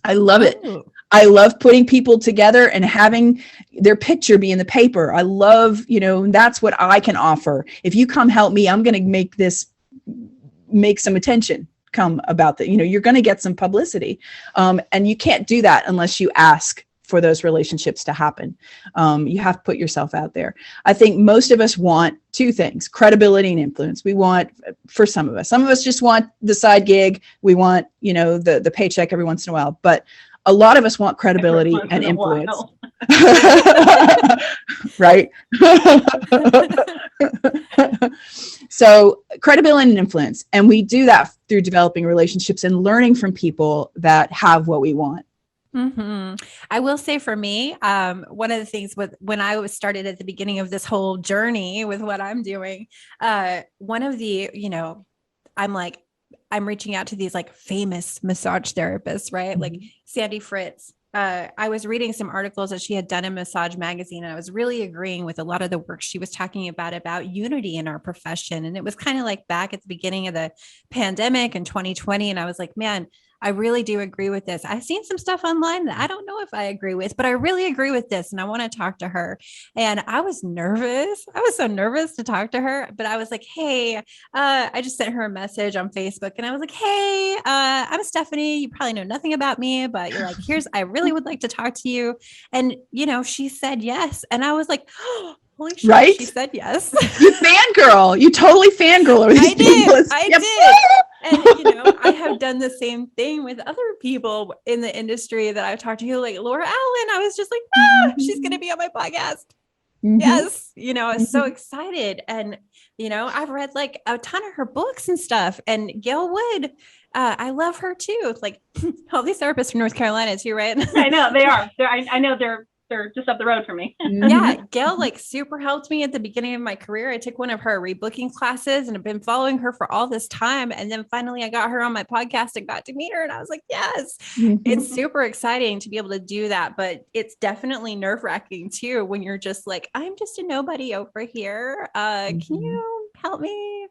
[SPEAKER 2] I love it. I love putting people together and having their picture be in the paper. I love, that's what I can offer. If you come help me, I'm going to make some attention come about that. You're going to get some publicity. And you can't do that unless you ask for those relationships to happen. You have to put yourself out there. I think most of us want two things: credibility and influence. We want, for some of us just want the side gig. We want, the paycheck every once in a while, but a lot of us want credibility and influence. Right? So credibility and influence. And we do that through developing relationships and learning from people that have what we want.
[SPEAKER 1] Mm-hmm. I will say for me, one of the things when I was started at the beginning of this whole journey with what I'm doing, one of the, I'm reaching out to these like famous massage therapists, right? Mm-hmm. Like Sandy Fritz. I was reading some articles that she had done in Massage Magazine, and I was really agreeing with a lot of the work she was talking about unity in our profession. And it was kind of like back at the beginning of the pandemic in 2020. And I was like, man, I really do agree with this. I've seen some stuff online that I don't know if I agree with, but I really agree with this. And I want to talk to her. And I was nervous. I was so nervous to talk to her, but I was like, hey, I just sent her a message on Facebook, and I was like, hey, I'm Stephanie. You probably know nothing about me, but you're like, I really would like to talk to you. And, she said yes. And I was like, oh, holy shit, right? She said yes.
[SPEAKER 2] You fangirl. You totally fangirl over these people.
[SPEAKER 1] I did. And, I have done the same thing with other people in the industry that I've talked to, like Laura Allen. I was just like, she's going to be on my podcast. Mm-hmm. Yes. I was so excited. And, I've read like a ton of her books and stuff. And Gail Wood, I love her too. Like all these therapists from North Carolina too, right?
[SPEAKER 3] I know they are. I know they're just up the road from me.
[SPEAKER 1] Yeah. Gail like super helped me at the beginning of my career. I took one of her rebooking classes and I've been following her for all this time. And then finally I got her on my podcast and got to meet her. And I was like, yes, it's super exciting to be able to do that. But it's definitely nerve wracking too, when you're just like, I'm just a nobody over here. Can you help me?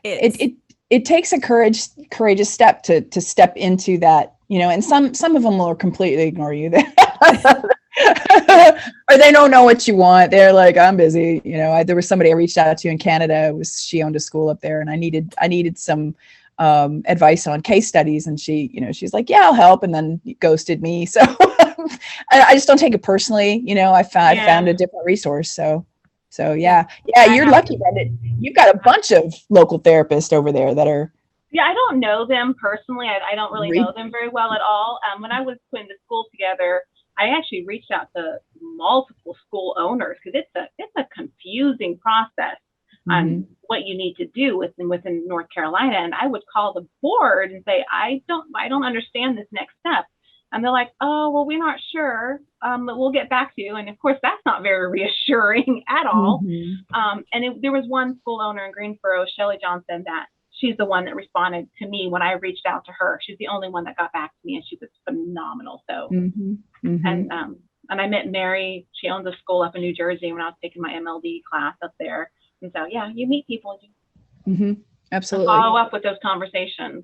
[SPEAKER 2] It takes a courageous step to step into that, and some of them will completely ignore you. Or they don't know what you want. They're like, I'm busy. There was somebody I reached out to in Canada. She owned a school up there, and I needed some advice on case studies. And she's like, yeah, I'll help. And then ghosted me. So I just don't take it personally. I found a different resource. So yeah, you're lucky, Brenda. You've got a bunch of local therapists over there that are.
[SPEAKER 3] Yeah, I don't know them personally. I don't really know them very well at all. When I was putting the school together, I actually reached out to multiple school owners because it's a confusing process on what you need to do within North Carolina. And I would call the board and say, I don't understand this next step. And they're like, oh, well, we're not sure. But we'll get back to you. And of course, that's not very reassuring at all. There was one school owner in Greensboro, Shelley Johnson, that she's the one that responded to me when I reached out to her. She's the only one that got back to me, and she was phenomenal. So, and I met Mary. She owns a school up in New Jersey when I was taking my MLD class up there. And so, yeah, you meet people.
[SPEAKER 2] Absolutely.
[SPEAKER 3] Follow up with those conversations.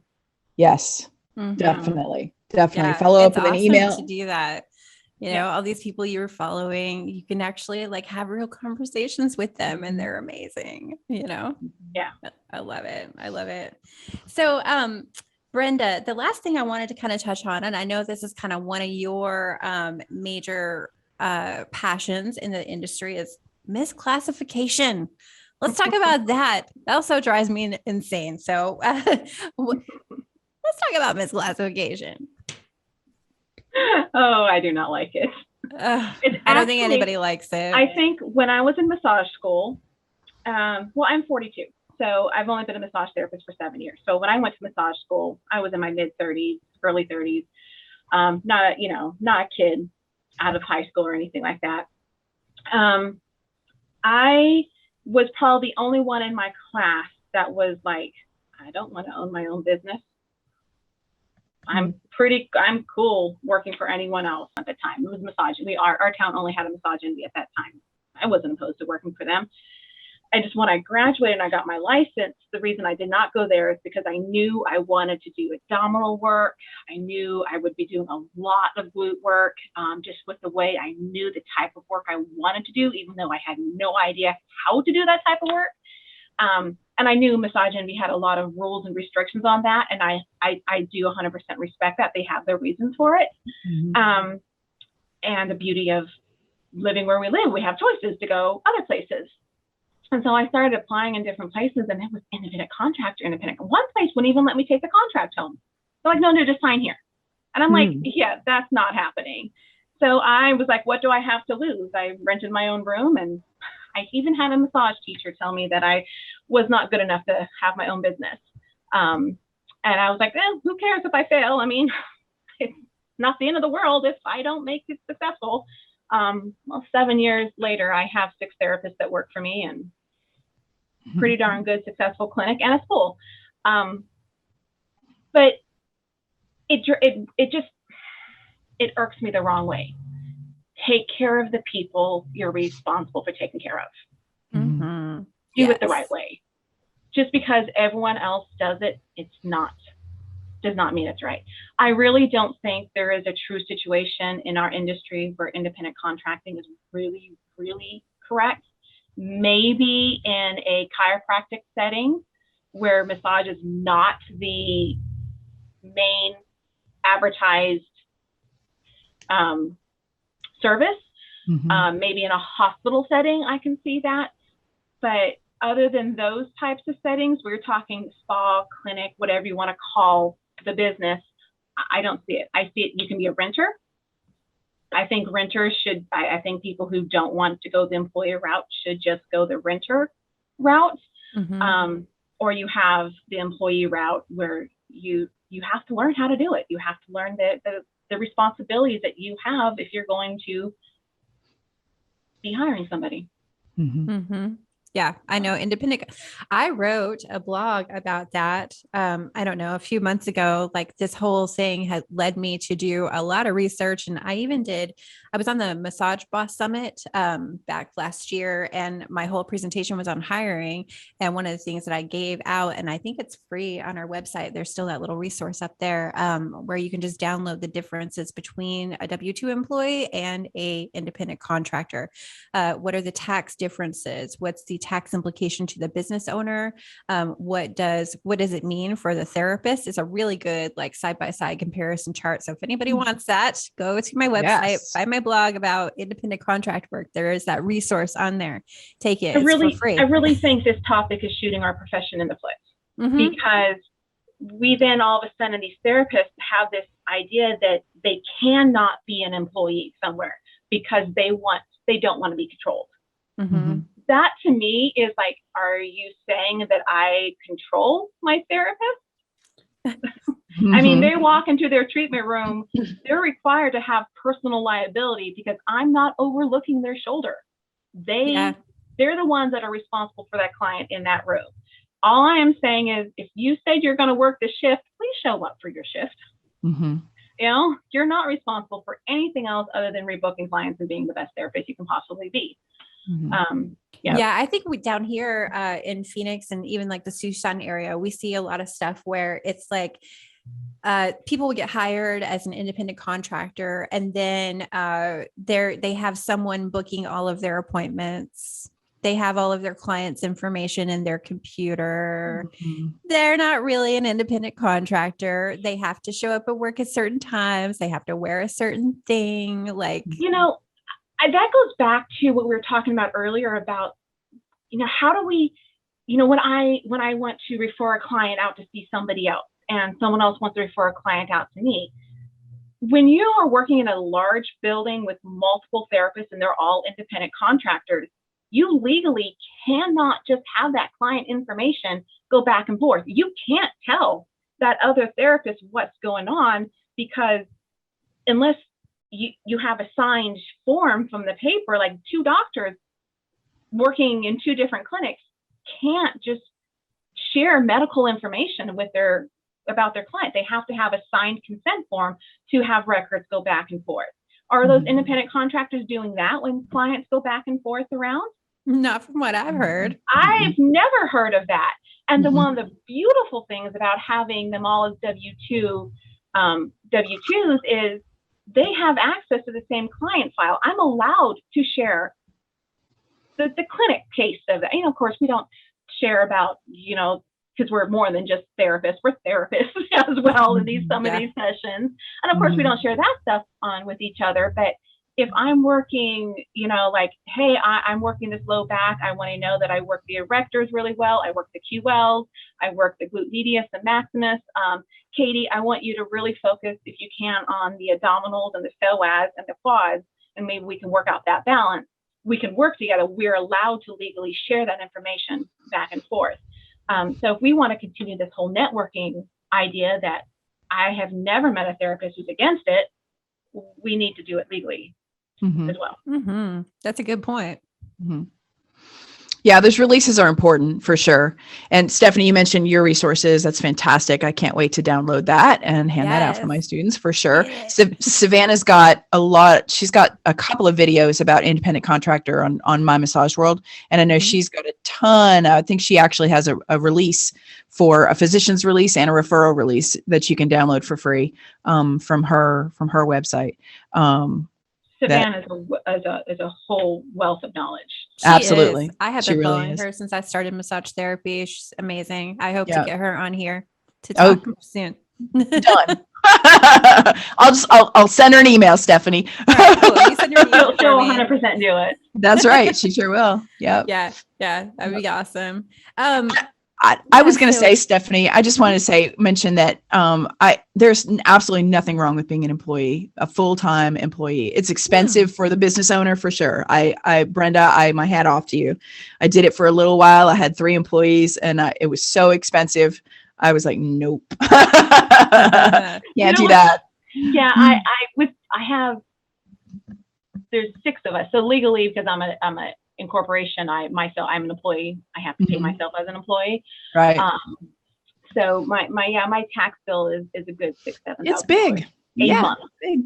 [SPEAKER 2] Yes, definitely. Definitely.
[SPEAKER 1] Yeah,
[SPEAKER 2] Follow up with
[SPEAKER 1] awesome
[SPEAKER 2] an email.
[SPEAKER 1] to do that. You know, all these people you were following, you can actually like have real conversations with them, and they're amazing, you know?
[SPEAKER 3] Yeah.
[SPEAKER 1] I love it. I love it. So, Brenda, the last thing I wanted to kind of touch on, and I know this is kind of one of your major passions in the industry, is misclassification. Let's talk about that. That also drives me insane. So let's talk about misclassification.
[SPEAKER 3] Oh, I do not like it.
[SPEAKER 1] I don't think anybody likes it.
[SPEAKER 3] I think when I was in massage school, well, I'm 42, so I've only been a massage therapist for 7 years. So when I went to massage school, I was in my mid 30s, early 30s, not a kid out of high school or anything like that. I was probably the only one in my class that was like, I don't want to own my own business. I'm cool working for anyone else at the time. It was massage. Our town only had a massage envy at that time. I wasn't opposed to working for them. I just, when I graduated and I got my license, the reason I did not go there is because I knew I wanted to do abdominal work. I knew I would be doing a lot of glute work, just with the way I knew the type of work I wanted to do, even though I had no idea how to do that type of work. And I knew Massage Envy had a lot of rules and restrictions on that. And I do 100% respect that. They have their reasons for it. And the beauty of living where we live, we have choices to go other places. And so I started applying in different places, and it was independent contractor, independent. One place wouldn't even let me take the contract home. They're like, no, just sign here. And I'm like, yeah, that's not happening. So I was like, what do I have to lose? I rented my own room, and I even had a massage teacher tell me that I was not good enough to have my own business. And I was like, who cares if I fail? I mean, it's not the end of the world if I don't make it successful. Well, 7 years later, I have 6 therapists that work for me, and pretty darn good, successful clinic and a school. But it irks me the wrong way. Take care of the people you're responsible for taking care of. Do it the right way. Just because everyone else does it, does not mean it's right. I really don't think there is a true situation in our industry where independent contracting is really, really correct. Maybe in a chiropractic setting where massage is not the main advertised service. Maybe in a hospital setting, I can see that. But other than those types of settings, we're talking spa, clinic, whatever you want to call the business, I don't see it. I see it, you can be a renter. I think renters should, I think people who don't want to go the employer route should just go the renter route. Or you have the employee route where you have to learn how to do it. You have to learn the responsibilities that you have if you're going to be hiring somebody.
[SPEAKER 1] Yeah, I know. Independent. I wrote a blog about that. I don't know, a few months ago. Like, this whole thing had led me to do a lot of research. And I was on the Massage Boss Summit back last year, and my whole presentation was on hiring. And one of the things that I gave out, and I think it's free on our website, there's still that little resource up there where you can just download the differences between a W-2 employee and a independent contractor. What are the tax differences? What's the tax implication to the business owner? What does it mean for the therapist? It's a really good like side-by-side comparison chart. So if anybody wants that, go to my website, find my blog about independent contract work. There is that resource on there. Take it. It's for free.
[SPEAKER 3] I really think this topic is shooting our profession in the foot, because we then all of a sudden, these therapists have this idea that they cannot be an employee somewhere because they don't want to be controlled. That to me is like, are you saying that I control my therapist? I mean, they walk into their treatment room, they're required to have personal liability because I'm not overlooking their shoulder. They're the ones that are responsible for that client in that room. All I am saying is, if you said you're going to work the shift, please show up for your shift.
[SPEAKER 2] Mm-hmm.
[SPEAKER 3] You know, you're not responsible for anything else other than rebooking clients and being the best therapist you can possibly be.
[SPEAKER 2] Mm-hmm.
[SPEAKER 1] Yeah, I think we down here in Phoenix and even like the Tucson area, we see a lot of stuff where it's like people will get hired as an independent contractor, and then they have someone booking all of their appointments. They have all of their clients' information in their computer.
[SPEAKER 2] Mm-hmm.
[SPEAKER 1] They're not really an independent contractor. They have to show up at work at certain times. They have to wear a certain thing. Like,
[SPEAKER 3] you know, that goes back to what we were talking about earlier about, you know, how do we, you know, when I want to refer a client out to see somebody else and someone else wants to refer a client out to me, when you are working in a large building with multiple therapists and they're all independent contractors, you legally cannot just have that client information go back and forth. You can't tell that other therapist what's going on, because unless you have a signed form from the paper, like two doctors working in two different clinics can't just share medical information about their client. They have to have a signed consent form to have records go back and forth. Are those independent contractors doing that when clients go back and forth around?
[SPEAKER 1] Not from what I've heard.
[SPEAKER 3] I've never heard of that. And one of the beautiful things about having them all as W-2s is they have access to the same client file. I'm allowed to share the clinic case of that. You know, of course, we don't share about, you know, because we're more than just therapists. We're therapists as well in some of these sessions. And of course, we don't share that stuff on with each other. But if I'm working, you know, like, hey, I'm working this low back, I want to know that I work the erectors really well. I work the QLs. I work the glute medius and maximus. Katie, I want you to really focus, if you can, on the abdominals and the psoas and the quads, and maybe we can work out that balance. We can work together. We're allowed to legally share that information back and forth. So if we want to continue this whole networking idea that I have never met a therapist who's against it, we need to do it legally as well.
[SPEAKER 1] Mm-hmm. That's a good point.
[SPEAKER 2] Mm-hmm. Yeah, those releases are important for sure. And Stephanie, you mentioned your resources. That's fantastic. I can't wait to download that and hand that out for my students for sure. Savannah's got a lot. She's got a couple of videos about independent contractor on My Massage World. And I know she's got a ton. I think she actually has a release for a physician's release and a referral release that you can download for free from her website.
[SPEAKER 3] Savannah is a whole wealth of knowledge.
[SPEAKER 2] Absolutely.
[SPEAKER 1] I have been following her since I started massage therapy. She's amazing. I hope to get her on here to talk soon.
[SPEAKER 2] Done. I'll send her an email, Stephanie.
[SPEAKER 1] All right, cool. You send your email.
[SPEAKER 3] She'll 100% do it.
[SPEAKER 2] That's right. She sure will. Yep.
[SPEAKER 1] Yeah. That'd be awesome.
[SPEAKER 2] I was going to say, Stephanie, I just wanted to mention that there's absolutely nothing wrong with being an employee, a full-time employee. It's expensive for the business owner for sure. Brenda, my hat off to you. I did it for a little while. I had 3 employees and it was so expensive. I was like, nope, can't do that.
[SPEAKER 3] Yeah. I have, there's 6 of us. So legally, because I'm a incorporation, I'm an employee. I have to pay myself as an employee.
[SPEAKER 2] Right.
[SPEAKER 3] So my tax bill is a good $6,000-7,000.
[SPEAKER 2] It's big.
[SPEAKER 3] A month
[SPEAKER 2] big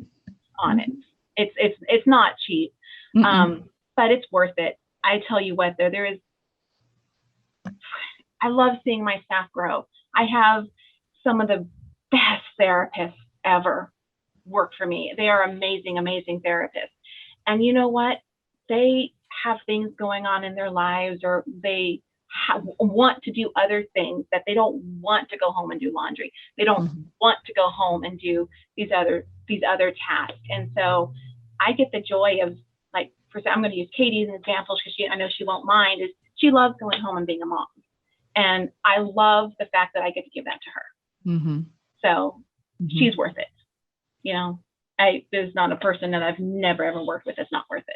[SPEAKER 3] on it. It's not cheap, but it's worth it. I tell you what, though, I love seeing my staff grow. I have some of the best therapists ever work for me. They are amazing, amazing therapists. And you know what? They have things going on in their lives, or they want to do other things, that they don't want to go home and do laundry. They don't want to go home and do these other tasks. And so I get the joy of, like, I'm going to use Katie as an example because I know she won't mind, is she loves going home and being a mom. And I love the fact that I get to give that to her. So she's worth it. You know, there's not a person that I've never, ever worked with that's not worth it.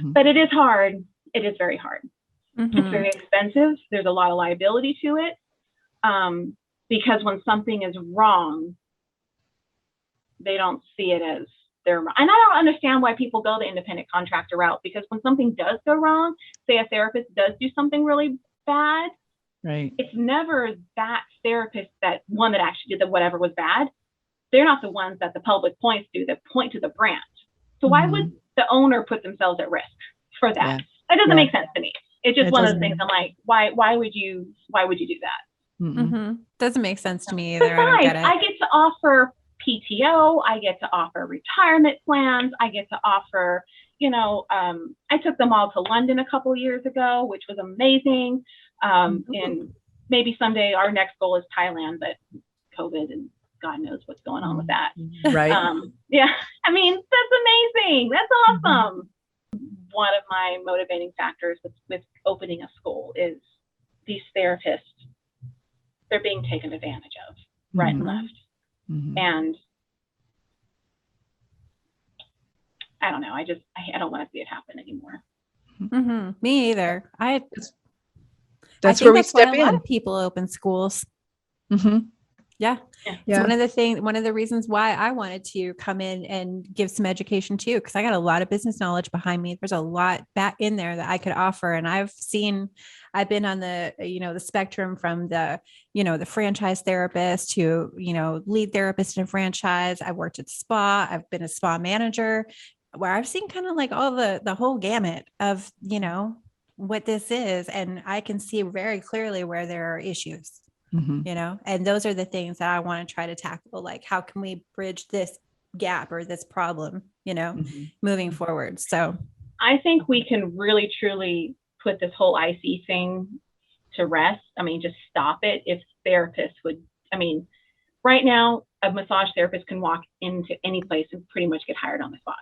[SPEAKER 3] But it is hard. It is very hard. It's very expensive. There's a lot of liability to it. Because when something is wrong, they don't see it as their, and I don't understand why people go the independent contractor route, because when something does go wrong, say a therapist does do something really bad,
[SPEAKER 2] right,
[SPEAKER 3] it's never that therapist that actually did the whatever was bad. They're not the ones that the public points to, that point to the brand. So why would the owner put themselves at risk for that?
[SPEAKER 2] Yeah.
[SPEAKER 3] That doesn't make sense to me. It's just
[SPEAKER 2] It
[SPEAKER 3] one of the
[SPEAKER 2] doesn't.
[SPEAKER 3] things I'm like, why would you do that?
[SPEAKER 1] Doesn't make sense to me either. I don't get it.
[SPEAKER 3] I get to offer PTO. I get to offer retirement plans. I get to offer, I took them all to London a couple of years ago, which was amazing. And maybe someday our next goal is Thailand, but COVID and God knows what's going on with that.
[SPEAKER 2] Right.
[SPEAKER 3] Yeah. I mean, that's amazing. That's awesome. One of my motivating factors with opening a school is these therapists, they're being taken advantage of right and left. And I don't know. I don't want to see it happen anymore.
[SPEAKER 1] Me either.
[SPEAKER 2] That's where we step
[SPEAKER 1] why
[SPEAKER 2] in.
[SPEAKER 1] A lot of people open schools. Yeah. It's one of the reasons why I wanted to come in and give some education too, because I got a lot of business knowledge behind me. There's a lot back in there that I could offer. And I've been on the spectrum from the franchise therapist to, lead therapist in a franchise. I've worked at spa. I've been a spa manager, where I've seen kind of like all the whole gamut of, what this is. And I can see very clearly where there are issues. And those are the things that I want to try to tackle. Like, how can we bridge this gap or this problem, moving forward? So
[SPEAKER 3] I think we can really, truly put this whole IC thing to rest. I mean, just stop it. If therapists would, right now, a massage therapist can walk into any place and pretty much get hired on the spot.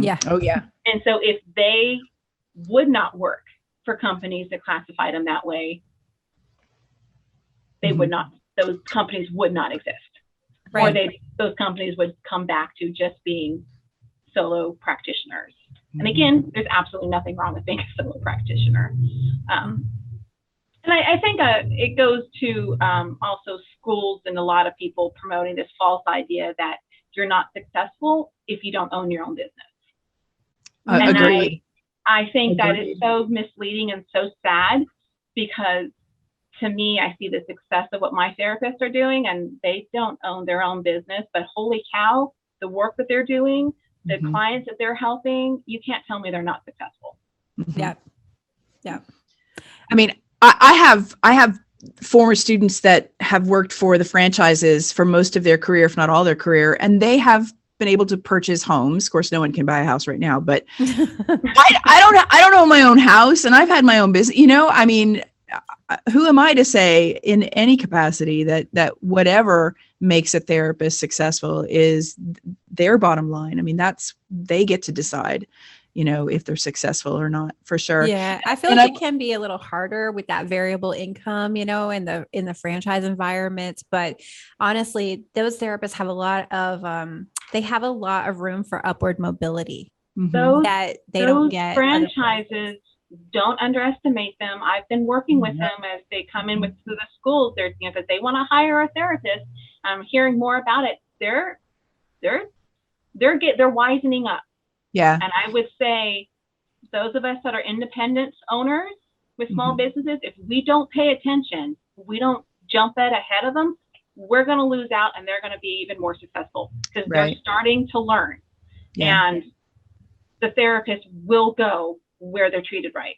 [SPEAKER 1] Yeah.
[SPEAKER 2] Oh, yeah.
[SPEAKER 3] And so if they would not work for companies that classify them that way, they would not, those companies would not exist.
[SPEAKER 1] Right.
[SPEAKER 3] Or those companies would come back to just being solo practitioners. And again, there's absolutely nothing wrong with being a solo practitioner. And I think it goes to also schools and a lot of people promoting this false idea that you're not successful if you don't own your own business.
[SPEAKER 2] Agreed.
[SPEAKER 3] I think that is so misleading and so sad, because to me, I see the success of what my therapists are doing, and they don't own their own business, but holy cow, the work that they're doing, the clients that they're helping, you can't tell me they're not successful.
[SPEAKER 1] Yeah.
[SPEAKER 2] I mean, I have former students that have worked for the franchises for most of their career, if not all their career, and they have been able to purchase homes. Of course, no one can buy a house right now, but I don't own my own house, and I've had my own business. Who am I to say in any capacity that whatever makes a therapist successful is their bottom line? I mean, they get to decide, if they're successful or not, for sure.
[SPEAKER 1] Yeah. I feel like it can be a little harder with that variable income, in the franchise environment. But honestly, those therapists have a lot of room for upward mobility that they don't get.
[SPEAKER 3] Franchises, don't underestimate them. I've been working with them as they come in through the schools. They're, because they want to hire a therapist. I'm hearing more about it. They're wisening up. Yeah. And I would say those of us that are independent owners with small businesses, if we don't pay attention, we don't jump ahead of them, we're going to lose out, and they're going to be even more successful, because they're starting to learn. And the therapist will go where they're treated right.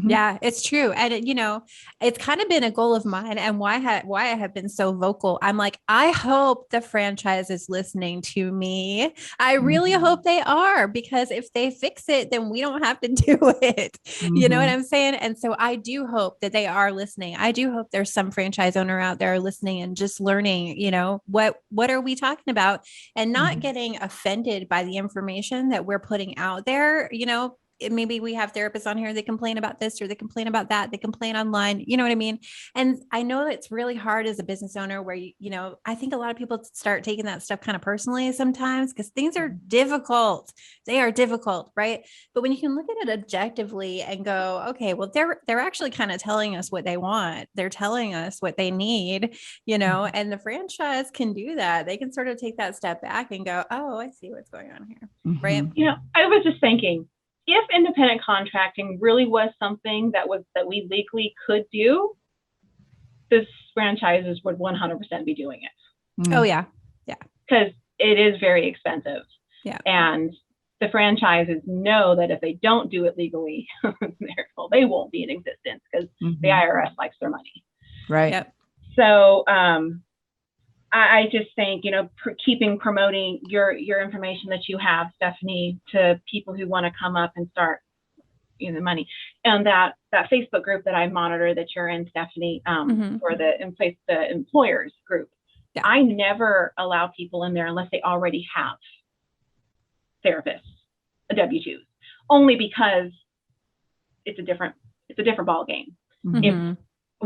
[SPEAKER 1] Yeah, it's true. And it's kind of been a goal of mine, and why I have been so vocal. I'm like, I hope the franchise is listening to me. I really hope they are, because if they fix it, then we don't have to do it. You know what I'm saying? And so I do hope that they are listening. I do hope there's some franchise owner out there listening and just learning, what are we talking about, and not getting offended by the information that we're putting out there. maybe we have therapists on here, they complain about this or they complain about that, they complain online, you know what I mean? And I know it's really hard as a business owner where, I think a lot of people start taking that stuff kind of personally sometimes because things are difficult. They are difficult, right? But when you can look at it objectively and go, okay, well, they're actually kind of telling us what they want. They're telling us what they need, and the franchise can do that. They can sort of take that step back and go, oh, I see what's going on here. Right.
[SPEAKER 3] I was just thinking, if independent contracting really was something that we legally could do, this franchises would 100% be doing it.
[SPEAKER 1] Oh yeah.
[SPEAKER 3] Yeah. Because it is very expensive.
[SPEAKER 1] Yeah.
[SPEAKER 3] And the franchises know that if they don't do it legally, they won't be in existence because the IRS likes their money.
[SPEAKER 2] Right.
[SPEAKER 1] Yep.
[SPEAKER 3] So, I just think, keeping promoting your information that you have, Stephanie, to people who want to come up and start, money. And that Facebook group that I monitor that you're in, Stephanie, for the employers group. Yeah. I never allow people in there unless they already have therapists, W-2s, only because it's a different ball game. If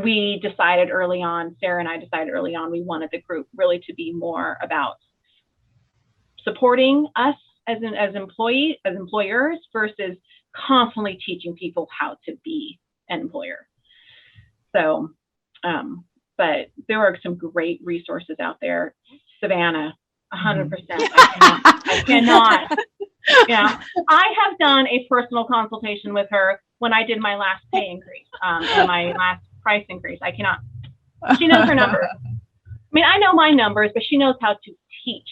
[SPEAKER 3] we decided early on, Sarah and I decided early on, we wanted the group really to be more about supporting us as employers versus constantly teaching people how to be an employer. So, but there are some great resources out there. Savannah, 100%. I cannot. Yeah, I have done a personal consultation with her when I did my last pay increase and my last price increase. I cannot. She knows her numbers. I mean, I know my numbers, but she knows how to teach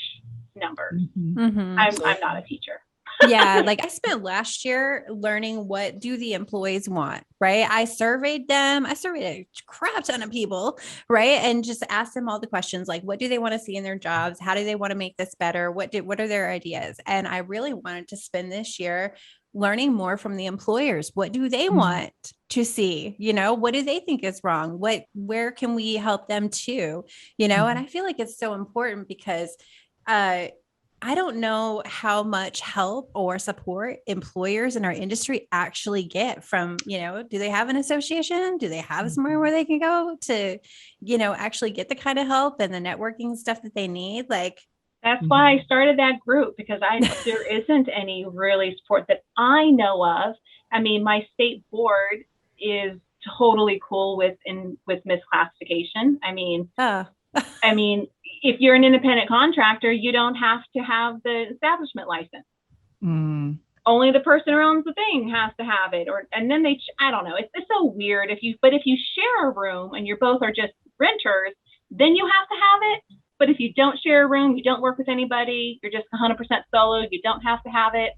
[SPEAKER 3] numbers. I'm not a teacher.
[SPEAKER 1] Yeah. Like I spent last year learning what do the employees want, right? I surveyed them. I surveyed a crap ton of people, right? And just asked them all the questions, like, what do they want to see in their jobs? How do they want to make this better? What are their ideas? And I really wanted to spend this year learning more from the employers. What do they want to see? What do they think is wrong? Where can we help them too? And I feel like it's so important because, I don't know how much help or support employers in our industry actually get from, do they have an association? Do they have somewhere where they can go to, actually get the kind of help and the networking stuff that they need? Like,
[SPEAKER 3] that's why I started that group, because there isn't any really support that I know of. I mean, my state board is totally cool with misclassification. I mean, if you're an independent contractor, you don't have to have the establishment license. Only the person who owns the thing has to have it. And then I don't know. It's so weird. If you share a room and you both are just renters, then you have to have it. But if you don't share a room, you don't work with anybody, you're just 100% solo, you don't have to have it.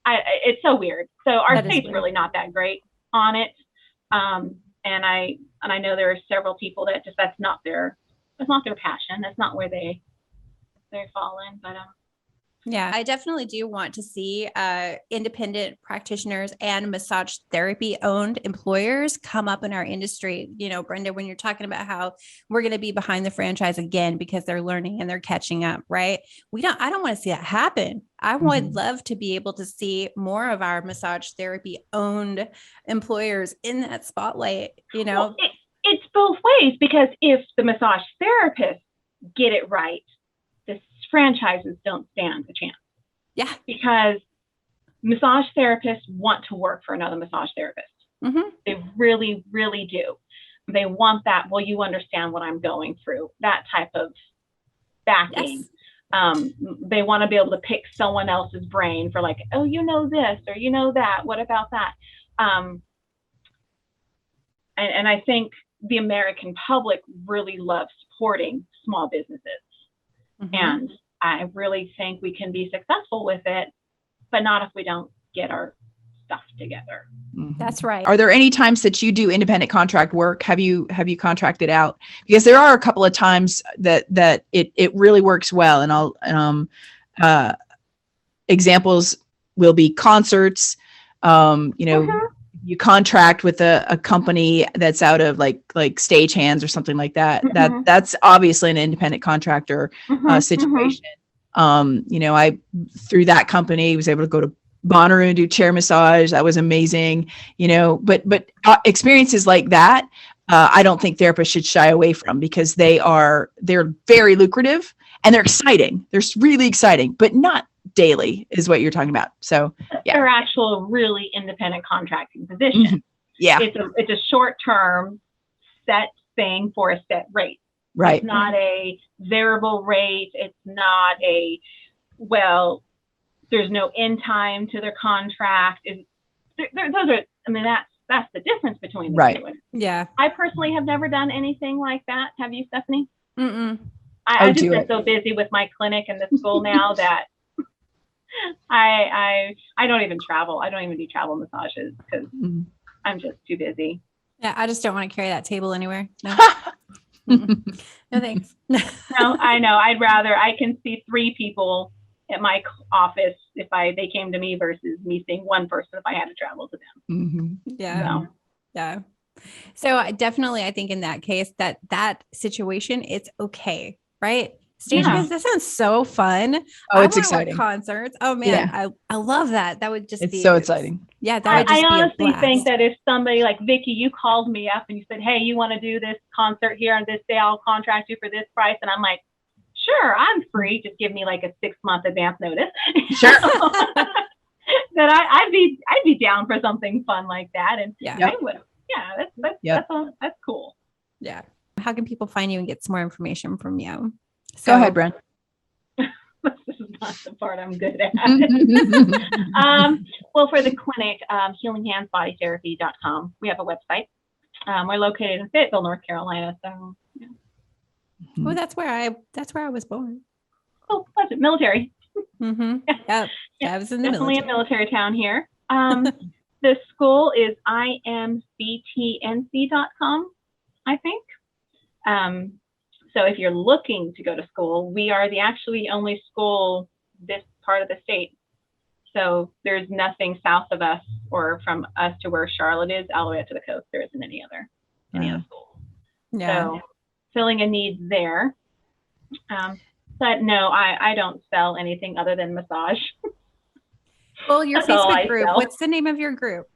[SPEAKER 3] It's so weird. So our state's really not that great on it. And I know there are several people that that's not their passion. That's not where they fall in. But
[SPEAKER 1] yeah, I definitely do want to see independent practitioners and massage therapy owned employers come up in our industry. Brenda, when you're talking about how we're going to be behind the franchise again because they're learning and they're catching up, right? I don't want to see that happen. I would love to be able to see more of our massage therapy owned employers in that spotlight,
[SPEAKER 3] Well, it's both ways, because if the massage therapists get it right, the franchises don't stand a chance.
[SPEAKER 1] Yeah.
[SPEAKER 3] Because massage therapists want to work for another massage therapist. They really, really do. They want that. Well, you understand what I'm going through, that type of backing. Yes. They want to be able to pick someone else's brain for like, oh, this or that. What about that? And I think the American public really loves supporting small businesses. And I really think we can be successful with it, but not if we don't get our stuff together.
[SPEAKER 1] That's right.
[SPEAKER 2] Are there any times that you do independent contract work? Have you contracted out? Because there are a couple of times that it really works well. And examples will be concerts, you contract with a company that's out of like stagehands or something like that. That's obviously an independent contractor situation. I through that company was able to go to Bonnaroo and do chair massage. That was amazing. But experiences like that, I don't think therapists should shy away from, because they're very lucrative and they're exciting. They're really exciting, but not daily is what you're talking about. So yeah.
[SPEAKER 3] They're actual really independent contracting positions.
[SPEAKER 2] Mm-hmm. Yeah.
[SPEAKER 3] It's a short-term set thing for a set rate.
[SPEAKER 2] Right.
[SPEAKER 3] It's not a variable rate. It's not there's no end time to their contract. That's the difference between the two.
[SPEAKER 1] Yeah.
[SPEAKER 3] I personally have never done anything like that. Have you, Stephanie?
[SPEAKER 1] Mm-mm.
[SPEAKER 3] I just been so busy with my clinic and the school now that I don't even travel. I don't even do travel massages because I'm just too busy.
[SPEAKER 1] Yeah, I just don't want to carry that table anywhere. No. No thanks.
[SPEAKER 3] No, I know. I can see 3 people at my office if they came to me versus me seeing one person if I had to travel to them.
[SPEAKER 2] Mm-hmm.
[SPEAKER 1] Yeah.
[SPEAKER 3] So.
[SPEAKER 1] Yeah. So I think in that case, that situation, it's okay. Right. Stage that sounds so fun.
[SPEAKER 2] Oh, it's exciting.
[SPEAKER 1] Concerts. Oh man. I love that. That would just be
[SPEAKER 2] so exciting.
[SPEAKER 1] Yeah. That would just
[SPEAKER 3] I
[SPEAKER 1] be
[SPEAKER 3] honestly think that if somebody like Vicki, you called me up and you said, hey, you want to do this concert here on this day, I'll contract you for this price. And I'm like, sure, I'm free. Just give me like a 6-month advance notice.
[SPEAKER 2] Sure.
[SPEAKER 3] That I'd be down for something fun like that. And I would. Yeah, that's cool.
[SPEAKER 1] Yeah. How can people find you and get some more information from you?
[SPEAKER 2] Go ahead, Brent.
[SPEAKER 3] This is not the part I'm good at. Well, for the clinic, healinghandsbodytherapy.com. We have a website. We're located in Fayetteville, North Carolina. So, yeah.
[SPEAKER 1] Oh, that's where I was born.
[SPEAKER 3] Oh, was it military?
[SPEAKER 1] Mm-hmm. Yep. I was in the
[SPEAKER 3] definitely
[SPEAKER 1] military.
[SPEAKER 3] a military town here. The school is imbtnc.com, I think. So if you're looking to go to school, we are the actually only school this part of the state. So there's nothing south of us or from us to where Charlotte is, all the way up to the coast. There isn't any other school.
[SPEAKER 1] Yeah.
[SPEAKER 3] So filling a need there. But no, I don't sell anything other than massage.
[SPEAKER 1] Well, your Facebook group, what's the name of your group?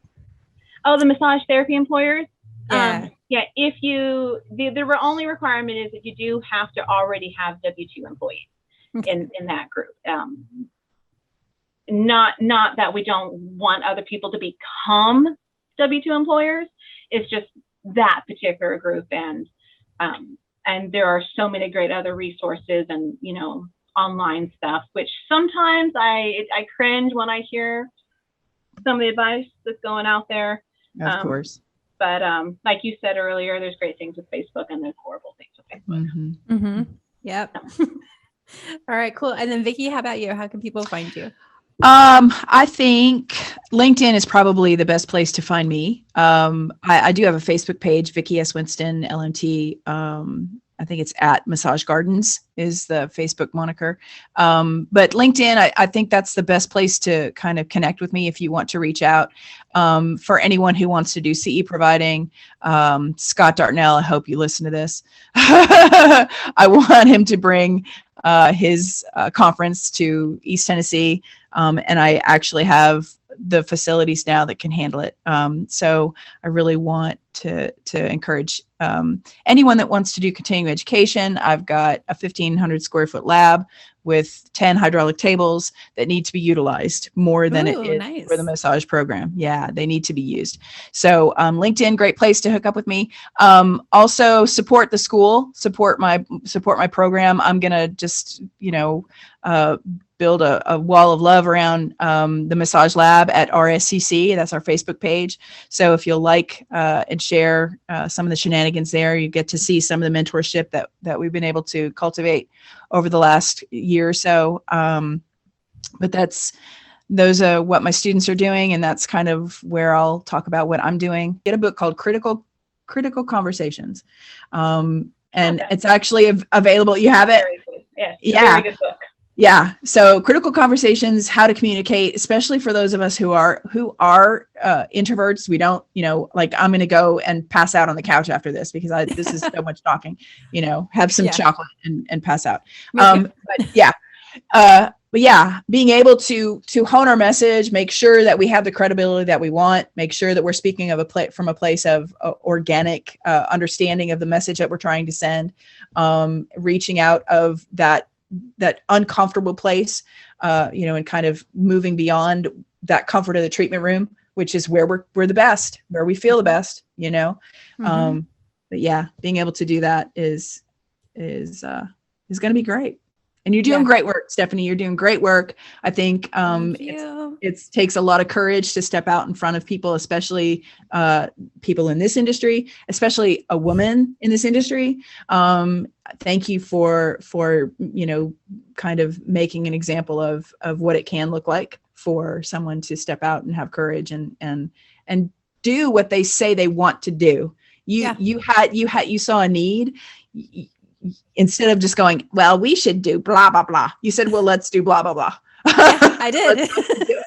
[SPEAKER 3] Oh, the Massage Therapy Employers.
[SPEAKER 1] Yeah.
[SPEAKER 3] If the only requirement is that you do have to already have W-2 employees in that group. Not that we don't want other people to become W-2 employers. It's just that particular group, and there are so many great other resources and online stuff, which sometimes I cringe when I hear some of the advice that's going out there.
[SPEAKER 2] Of course.
[SPEAKER 3] But like you said earlier, there's great things with Facebook and there's horrible things with Facebook.
[SPEAKER 2] Mm-hmm.
[SPEAKER 1] Mm-hmm. Yep. All right, cool. And then Vicki, how about you? How can people find you?
[SPEAKER 2] I think LinkedIn is probably the best place to find me. I do have a Facebook page, Vicki S. Winston, LMT. I think it's at Massage Gardens is the Facebook moniker. But LinkedIn, I think that's the best place to kind of connect with me if you want to reach out. For anyone who wants to do CE providing, Scott Dartnell, I hope you listen to this. I want him to bring his conference to East Tennessee. And I actually have the facilities now that can handle it. So I really want to encourage anyone that wants to do continuing education. I've got a 1,500 square foot lab with 10 hydraulic tables that need to be utilized more than it is for the massage program. Yeah, they need to be used. So LinkedIn, great place to hook up with me. Also support the school, support my program. I'm gonna just build a wall of love around the massage lab at RSCC. That's our Facebook page. So if you'll like and share some of the shenanigans there, you get to see some of the mentorship that we've been able to cultivate over the last year or so. But those are what my students are doing, and that's kind of where I'll talk about what I'm doing. Get a book called Critical Conversations, and it's actually available. You have it?
[SPEAKER 3] Yes,
[SPEAKER 2] yeah.
[SPEAKER 3] Very good book.
[SPEAKER 2] Yeah. So Critical Conversations, how to communicate, especially for those of us who are introverts. We don't, like I'm going to go and pass out on the couch after this because this is so much talking, have some chocolate and pass out. But yeah. yeah, being able to hone our message, make sure that we have the credibility that we want, make sure that we're speaking of from a place of organic understanding of the message that we're trying to send, reaching out of that uncomfortable place, and kind of moving beyond that comfort of the treatment room, which is where we're the best, where we feel the best,
[SPEAKER 1] Mm-hmm.
[SPEAKER 2] But yeah, being able to do that is going to be great. And you're doing great work, Stephanie. You're doing great work. I think it takes a lot of courage to step out in front of people, especially people in this industry, especially a woman in this industry. Thank you for kind of making an example of what it can look like for someone to step out and have courage and do what they say they want to do. You saw a need. Instead of just going, well, we should do blah, blah, blah. You said, well, let's do blah, blah, blah.
[SPEAKER 1] Yeah, I did.
[SPEAKER 2] Let's do it.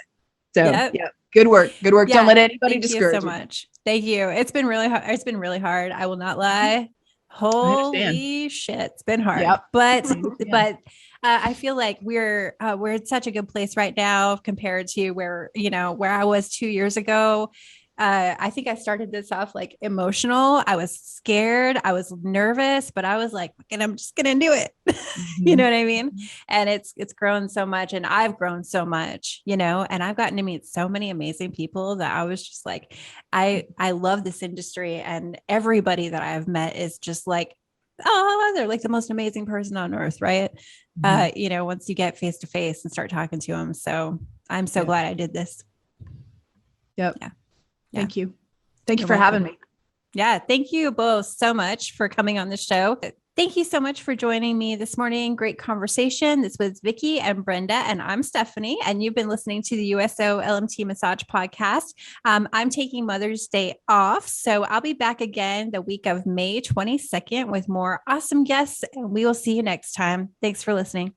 [SPEAKER 2] So yeah, good work. Good work.
[SPEAKER 1] Yeah,
[SPEAKER 2] don't let anybody discourage
[SPEAKER 1] you so much. Thank you. It's been really hard. It's been really hard. I will not lie. Holy shit. It's been hard, but I feel like we're in such a good place right now compared to where I was 2 years ago. I think I started this off like emotional. I was scared. I was nervous, but I was like, and I'm just going to do it. You know what I mean? And it's grown so much, and I've grown so much, and I've gotten to meet so many amazing people that I was just like, I love this industry, and everybody that I've met is just like, oh, they're like the most amazing person on earth. Right. Once you get face to face and start talking to them. So I'm so glad I did this.
[SPEAKER 2] Yep. Yeah. Thank you. Thank you for having me.
[SPEAKER 1] Yeah. Thank you both so much for coming on the show. Thank you so much for joining me this morning. Great conversation. This was Vicki and Brenda, and I'm Stephanie, and you've been listening to the USOLMT Massage podcast. I'm taking Mother's Day off, so I'll be back again the week of May 22nd with more awesome guests, and we will see you next time. Thanks for listening.